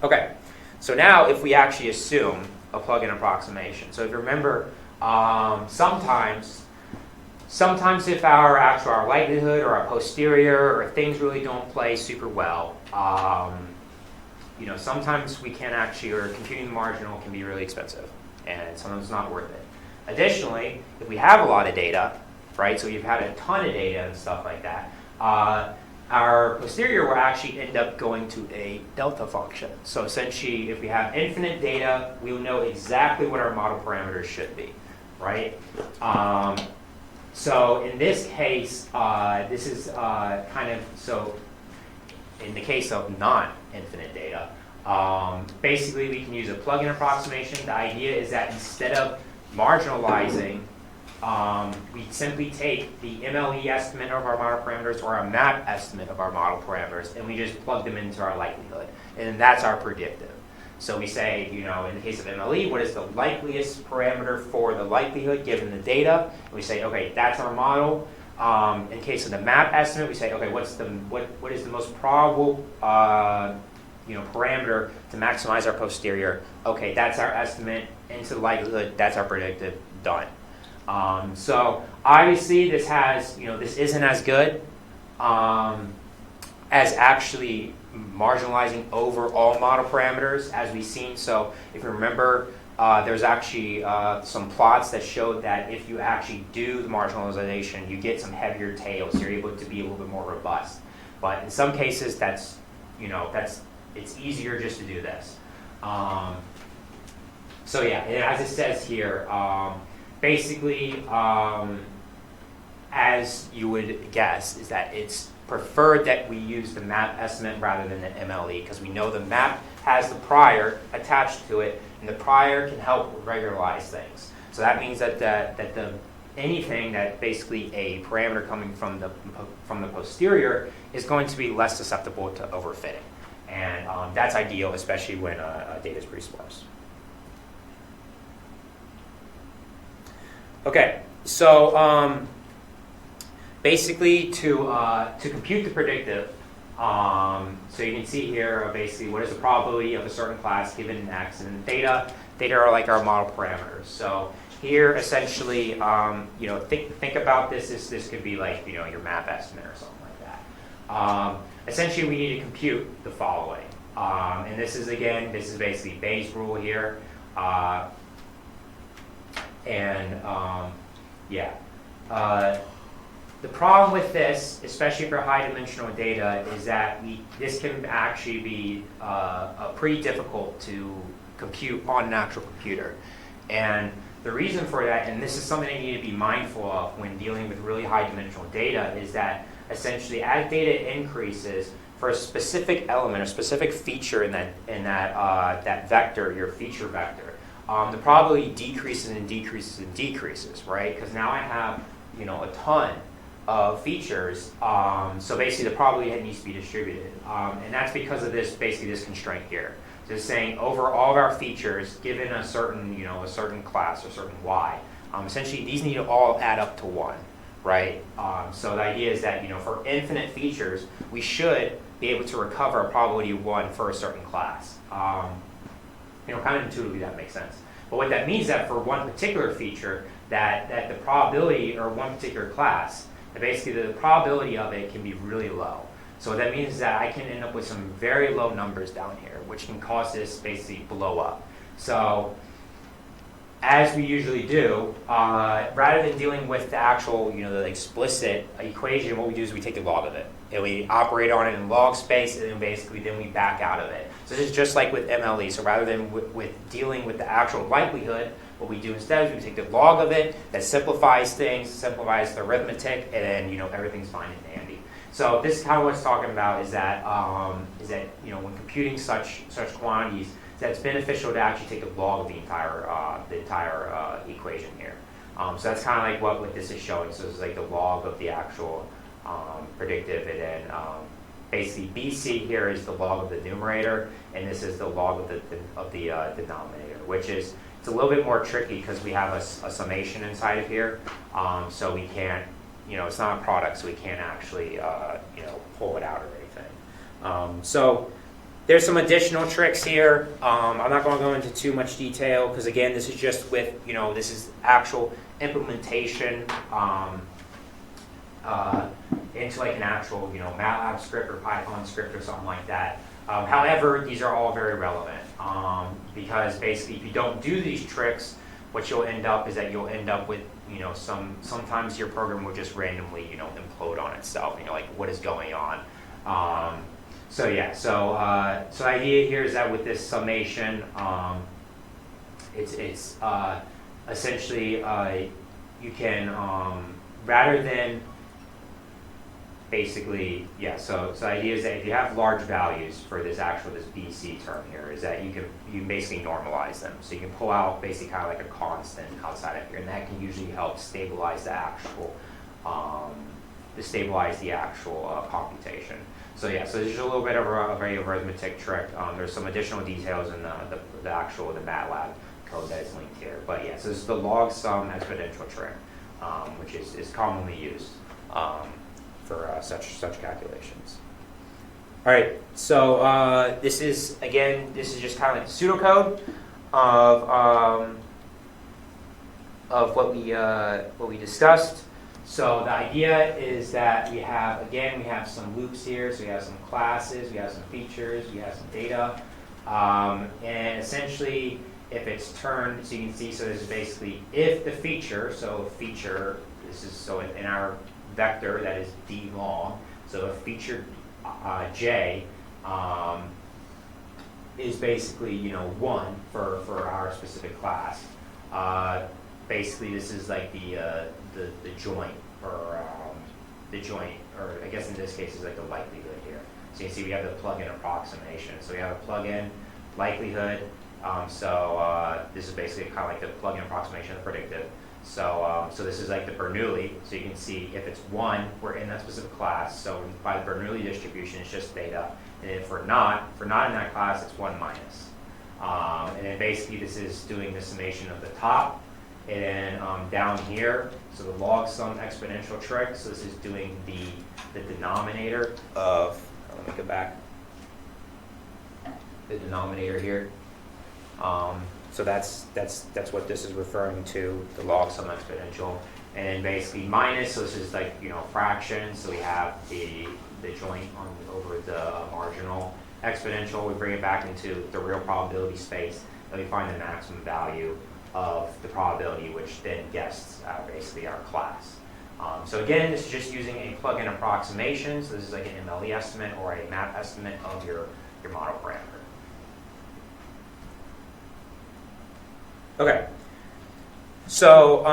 [SPEAKER 1] Okay, so now if we actually assume a plug-in approximation. So if you remember, sometimes if our likelihood or our posterior or if things really don't play super well, sometimes we can actually, or computing the marginal can be really expensive, and sometimes it's not worth it. Additionally, if we have a lot of data, right, so you've had a ton of data and stuff like that, our posterior will actually end up going to a delta function. So essentially, if we have infinite data, we will know exactly what our model parameters should be, right? So in this case, this is so in the case of non-infinite data, basically we can use a plug-in approximation. The idea is that instead of marginalizing, we simply take the MLE estimate of our model parameters or our map estimate of our model parameters, and we just plug them into our likelihood. And that's our predictive. So we say, in the case of MLE, what is the likeliest parameter for the likelihood given the data? And we say, okay, that's our model. In case of the map estimate, we say, okay, what is the most probable parameter to maximize our posterior? Okay, that's our estimate into the likelihood. That's our predictive. Done. So obviously this has, this isn't as good as actually marginalizing over all model parameters as we've seen. So if you remember, there's actually some plots that showed that if you actually do the marginalization, you get some heavier tails. You're able to be a little bit more robust. But in some cases, it's easier just to do this. So yeah, as it says here, basically, as you would guess, is that it's preferred that we use the map estimate rather than the MLE, because we know the map has the prior attached to it, and the prior can help regularize things. So that means that anything that basically a parameter coming from the posterior is going to be less susceptible to overfitting, and that's ideal, especially when data is pretty sparse. Okay, so basically to compute the predictive, so you can see here basically what is the probability of a certain class given an X, and theta are like our model parameters. So here essentially, think about this. This could be like your map estimate or something like that. Essentially, we need to compute the following, and this is basically Bayes' rule here. The problem with this, especially for high-dimensional data, is that this can actually be pretty difficult to compute on an actual computer. And the reason for that, and this is something that you need to be mindful of when dealing with really high-dimensional data, is that essentially as data increases, for a specific element or specific feature in that vector, your feature vector, the probability decreases and decreases and decreases, right? Because now I have, a ton of features. So basically, the probability needs to be distributed, and that's because of this constraint here. So it's saying over all of our features, given a certain class or certain y, essentially these need to all add up to 1, right? So the idea is that for infinite features, we should be able to recover a probability of 1 for a certain class. Kind of intuitively that makes sense. But what that means is that for one particular feature, that the probability, or one particular class, that basically the probability of it can be really low. So what that means is that I can end up with some very low numbers down here, which can cause this basically blow up. So as we usually do, rather than dealing with the actual, the explicit equation, what we do is we take the log of it. And we operate on it in log space, and then we back out of it. So this is just like with MLE. So rather than with dealing with the actual likelihood, what we do instead is we take the log of it, that simplifies things, simplifies the arithmetic, and then everything's fine and dandy. So this is kind of what it's talking about, is that when computing such quantities, that it's beneficial to actually take the log of the entire equation here. So that's kind of like what this is showing. So it's like the log of the actual predictive, and then basically BC here is the log of the numerator, and this is the log of the denominator, which is, it's a little bit more tricky because we have a summation inside of here, so we can't, it's not a product, so we can't actually pull it out or anything. So there's some additional tricks here. I'm not going to go into too much detail because, again, this is just with, this is actual implementation into like an actual, MATLAB script or Python script or something like that. However, these are all very relevant because basically if you don't do these tricks, what you'll end up is that you'll end up with, sometimes your program will just randomly, implode on itself, and you're like, what is going on? So the idea here is that with this summation, it's essentially you can, rather than basically, so the idea is that if you have large values for this BC term here, is that you can basically normalize them. So you can pull out basically kind of like a constant outside of here, and that can usually help stabilize the actual computation. So there's just a little bit of a very arithmetic trick. There's some additional details in the MATLAB code that is linked here. But so this is the log sum exponential trick, which is commonly used for such calculations. All right, so this is just kind of like the pseudocode of what we discussed. So the idea is that we have some loops here. So we have some classes, we have some features, we have some data, and essentially if it's turned, so you can see, so this is basically if the feature, in our vector that is d long, so a feature j is basically 1 for our specific class. Basically, this is like the joint, or I guess in this case is like the likelihood here. So you can see we have the plug-in approximation. So we have a plug-in likelihood. This is basically kind of like the plug-in approximation of predictive. So this is like the Bernoulli. So you can see if it's 1, we're in that specific class. So by the Bernoulli distribution, it's just theta. And if we're not in that class, it's 1 minus. And then basically this is doing the summation of the top. And then down here, so the log sum exponential trick. So this is doing the denominator of, let me go back, the denominator here. So that's what this is referring to, the log sum exponential. And then basically minus, so this is like, fraction. So we have the joint over the marginal exponential. We bring it back into the real probability space, and we find the maximum value of the probability, which then gets basically our class. So again, this is just using a plug-in approximation. So this is like an MLE estimate or a map estimate of your model parameter. Okay. So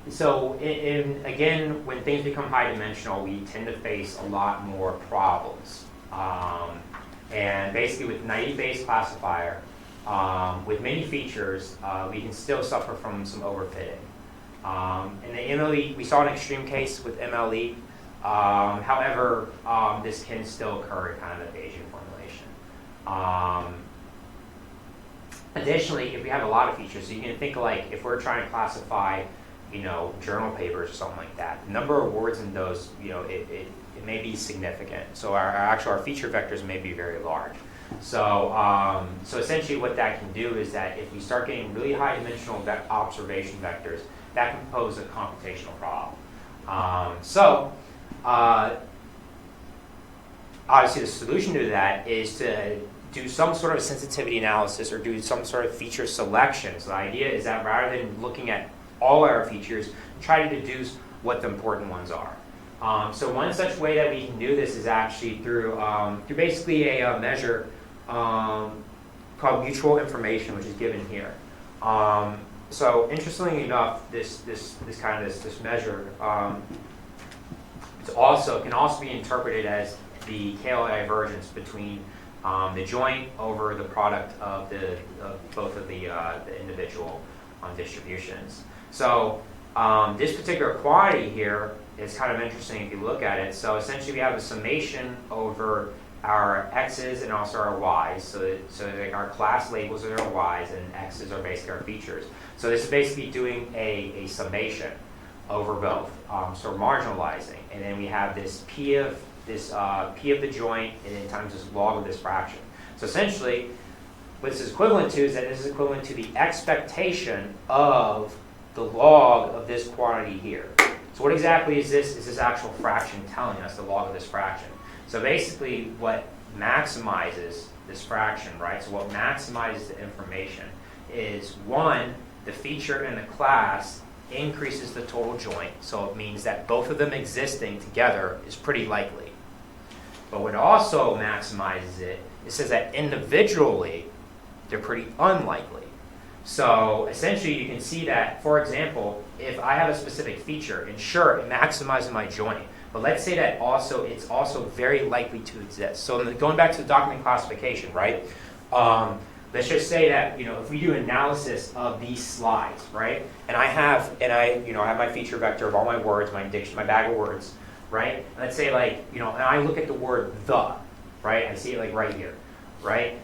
[SPEAKER 1] Again, when things become high dimensional, we tend to face a lot more problems. And basically with naive Bayes classifier, with many features, we can still suffer from some overfitting. In the MLE, we saw an extreme case with MLE. However, this can still occur in kind of the Bayesian formulation. Additionally, if we have a lot of features, so you can think like if we're trying to classify, journal papers or something like that, the number of words in those, it may be significant. So our feature vectors may be very large. So essentially what that can do is that if we start getting really high dimensional observation vectors, that can pose a computational problem. Obviously the solution to that is to do some sort of sensitivity analysis or do some sort of feature selection. So the idea is that rather than looking at all our features, try to deduce what the important ones are. So one such way that we can do this is actually through basically a measure called mutual information, which is given here. So interestingly enough, this measure can also be interpreted as the KL divergence between the joint over the product of both of the individual distributions. So this particular quantity here is kind of interesting if you look at it. So essentially we have a summation over our x's and also our y's. So our class labels are our y's and x's are basically our features. So this is basically doing a summation over both. So we're marginalizing, and then we have this p of the joint, and then times this log of this fraction. So essentially, what this is equivalent to is that this is equivalent to the expectation of the log of this quantity here. So what exactly is this? Is this actual fraction telling us, the log of this fraction? So basically, what maximizes this fraction, right? So what maximizes the information is, one, the feature in the class increases the total joint. So it means that both of them existing together is pretty likely. But what also maximizes it says that individually, they're pretty unlikely. So essentially, you can see that, for example, if I have a specific feature, and sure, it maximizes my joint, but let's say that it's also very likely to exist. So going back to the document classification, right? Let's just say that if we do analysis of these slides, right? And I have my feature vector of all my words, my bag of words, right? And let's say and I look at the word the, right? I see it right here, right?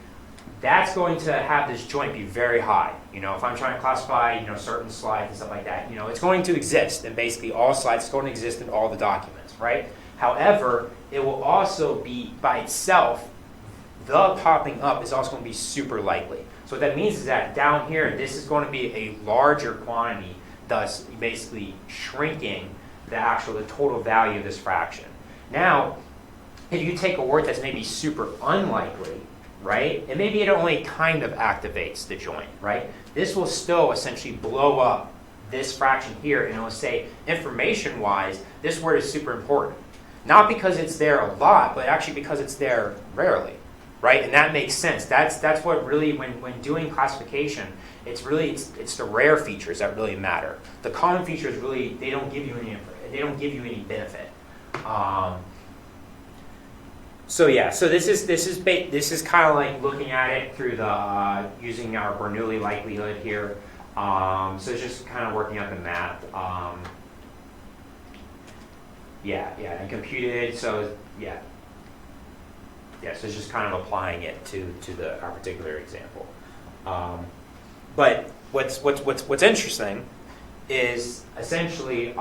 [SPEAKER 1] That's going to have this joint be very high. If I'm trying to classify, certain slides and stuff like that, it's going to exist in basically all slides. It's going to exist in all the documents, right? However, it will also be by itself, the popping up is also going to be super likely. So what that means is that down here, this is going to be a larger quantity, thus basically shrinking the total value of this fraction. Now, if you take a word that's maybe super unlikely, right? And maybe it only kind of activates the joint, right? This will still essentially blow up this fraction here, and it will say, information-wise, this word is super important. Not because it's there a lot, but actually because it's there rarely, right? And that makes sense. That's what really, when doing classification, it's the rare features that really matter. The common features really, they don't give you any benefit. So this is kind of like looking at it through the using our Bernoulli likelihood here. So it's just kind of working out the math. And computed. So so it's just kind of applying it to our particular example. But what's interesting is essentially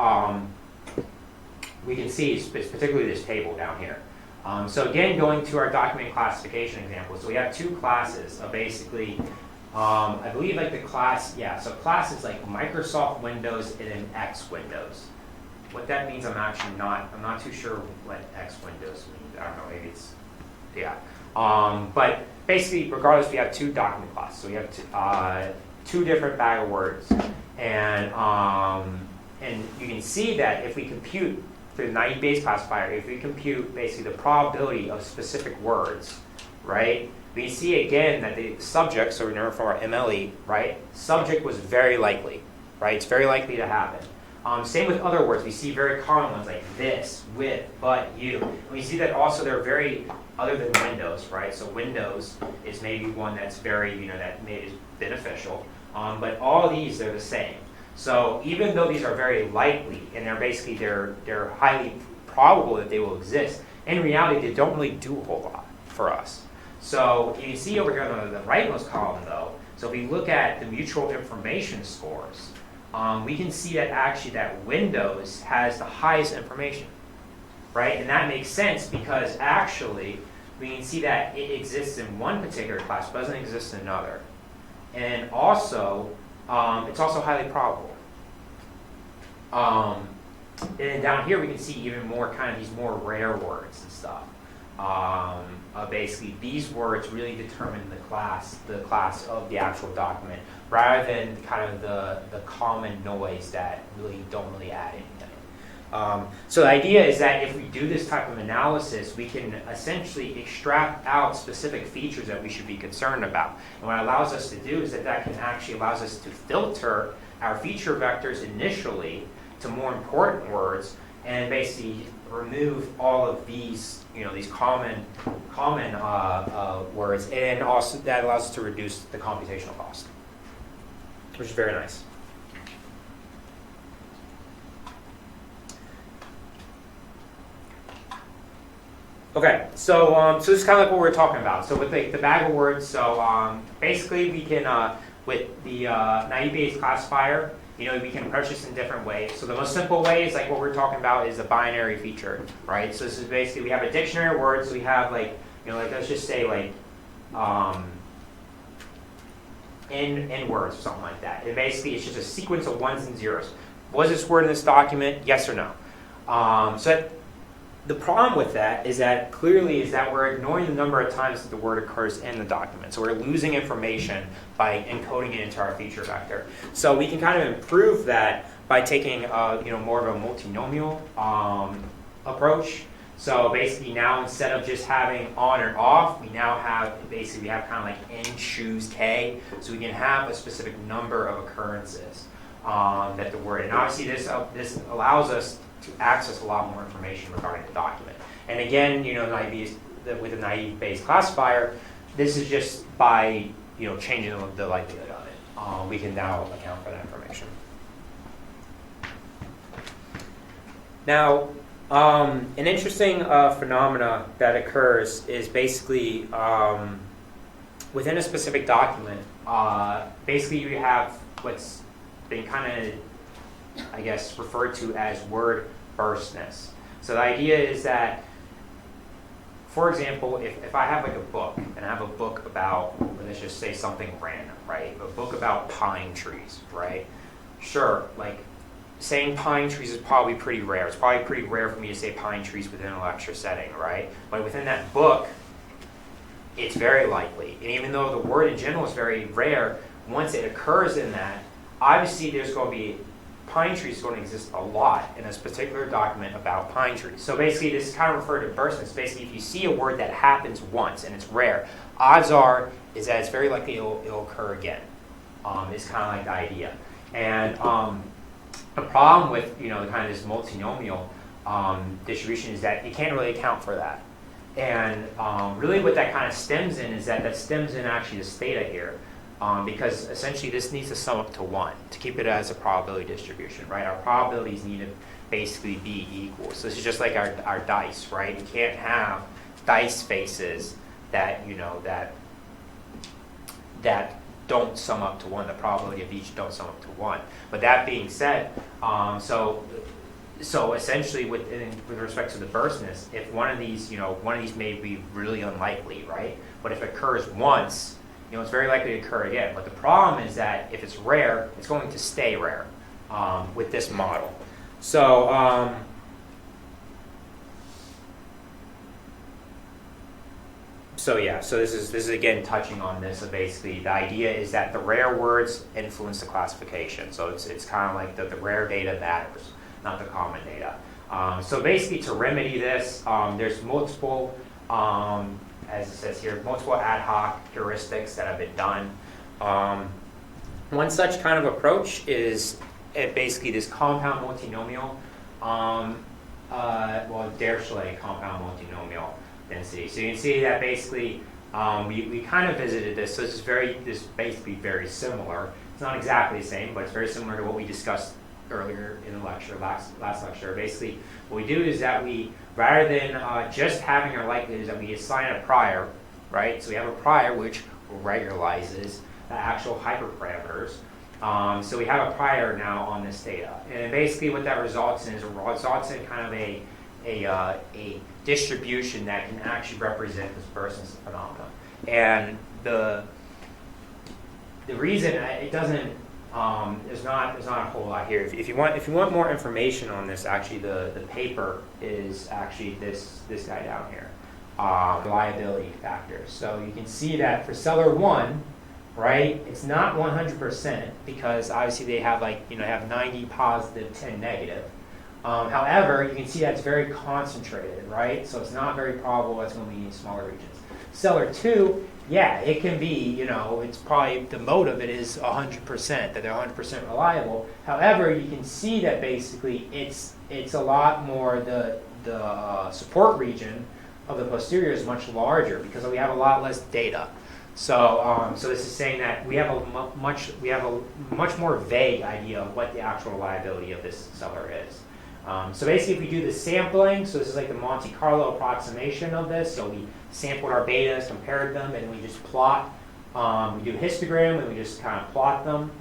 [SPEAKER 1] we can see particularly this table down here. So again, going to our document classification example, so we have two classes of basically, I believe the class, so class is like Microsoft Windows and then X Windows. What that means, I'm not too sure what X Windows means. I don't know, maybe it's, but basically, regardless, we have two document classes. So we have two different bag of words. And you can see that if we compute through the naive Bayes classifier, if we compute basically the probability of specific words, right, we see again that the subject, so remember from our MLE, right, subject was very likely, right, it's very likely to happen. Same with other words. We see very common ones like this, with, but, you. And we see that also they're very, other than Windows, right? So Windows is maybe one that's very, that is beneficial. But all these, they're the same. So even though these are very likely, and they're highly probable that they will exist, in reality, they don't really do a whole lot for us. So you can see over here on the rightmost column, though, so if we look at the mutual information scores, we can see that actually that Windows has the highest information, right? And that makes sense because actually we can see that it exists in one particular class, but doesn't exist in another. And also, it's also highly probable. And then down here we can see even more kind of these more rare words and stuff. Basically, these words really determine the class of the actual document, rather than kind of the common noise that don't really add anything. So the idea is that if we do this type of analysis, we can essentially extract out specific features that we should be concerned about. And what it allows us to do is that can actually allows us to filter our feature vectors initially to more important words, and basically remove all of these, these common words, and also that allows us to reduce the computational cost, which is very nice. Okay, so this is kind of like what we were talking about. So with the bag of words, so basically we can with the naive Bayes classifier, we can approach this in different ways. So the most simple way is like what we're talking about is a binary feature, right? So this is basically we have a dictionary of words. So we have like let's just say like n words or something like that. And basically it's just a sequence of ones and zeros. Was this word in this document? Yes or no? The problem with that is that we're ignoring the number of times that the word occurs in the document. So we're losing information by encoding it into our feature vector. So we can kind of improve that by taking more of a multinomial approach. So basically now instead of just having on and off, we now have kind of like n choose k. So we can have a specific number of occurrences that the word. And obviously this allows us to access a lot more information regarding the document. And again, with the naive Bayes classifier, this is just by changing the likelihood of it. We can now account for that information. Now, an interesting phenomena that occurs is basically within a specific document. Basically, you have what's been kind of referred to as word burstness. So the idea is that, for example, if I have like a book, and I have a book about, let's just say something random, right? A book about pine trees, right? Sure, like saying pine trees is probably pretty rare. It's probably pretty rare for me to say pine trees within a lecture setting, right? But within that book, it's very likely. And even though the word in general is very rare, once it occurs in that, obviously there's going to be pine trees going to exist a lot in this particular document about pine trees. So basically this is kind of referred to burstness. Basically if you see a word that happens once and it's rare, odds are is that it's very likely it'll occur again. It's kind of like the idea. And the problem with kind of this multinomial distribution is that you can't really account for that. And really what that kind of stems in is that stems in actually this theta here. Because essentially this needs to sum up to 1 to keep it as a probability distribution, right? Our probabilities need to basically be equal. So this is just like our dice, right? You can't have dice faces that that don't sum up to 1. The probability of each don't sum up to 1. But that being said, so essentially with respect to the burstness, if one of these may be really unlikely, right? But if it occurs once, it's very likely to occur again. But the problem is that if it's rare, it's going to stay rare with this model. So so this is again touching on this. So basically, the idea is that the rare words influence the classification. So it's kind of like the rare data matters, not the common data. So basically, to remedy this, there's multiple. As it says here, multiple ad hoc heuristics that have been done. One such kind of approach is basically this compound multinomial, Dirichlet compound multinomial density. So you can see that basically we kind of visited this. So this is basically very similar. It's not exactly the same, but it's very similar to what we discussed earlier in the lecture, last lecture. Basically, what we do is that we, rather than just having our likelihoods, that we assign a prior, right? So we have a prior which regularizes the actual hyperparameters. So we have a prior now on this data, and basically what that results in is kind of a distribution that can actually represent this person's phenomena. And the reason it doesn't there's not a whole lot here. If you want more information on this, actually the paper is actually this guy down here, reliability factors. So you can see that for Celler 1, right, it's not 100% because obviously they have have 90 positive, 10 negative. However, you can see that's very concentrated, right? So it's not very probable it's going to be in smaller regions. Celler 2, yeah, it can be, it's probably the mode of it is 100%, that they're 100% reliable. However, you can see that basically it's a lot more, the support region of the posterior is much larger because we have a lot less data. So this is saying that we have a much more vague idea of what the actual reliability of this Celler is. So basically, if we do the sampling, so this is like the Monte Carlo approximation of this. So we sampled our betas, compared them, and we just plot. We do histogram, and we just kind of plot them.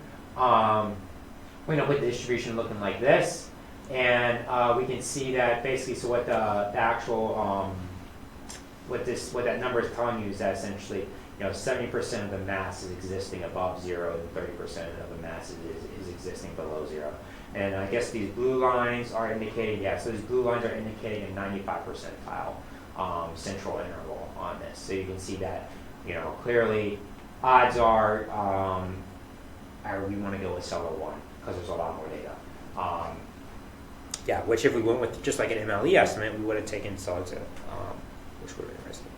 [SPEAKER 1] We end up with the distribution looking like this, and we can see that basically. So what the actual what that number is telling you is that essentially 70% of the mass is existing above 0, and 30% of the mass is existing below 0. And I guess these blue lines are indicating, so these blue lines are indicating a 95 percentile central interval on this. So you can see that, clearly odds are we want to go with Celler 1 because there's a lot more data. Which if we went with just like an MLE estimate, we would have taken Celler 2, which would have been interesting.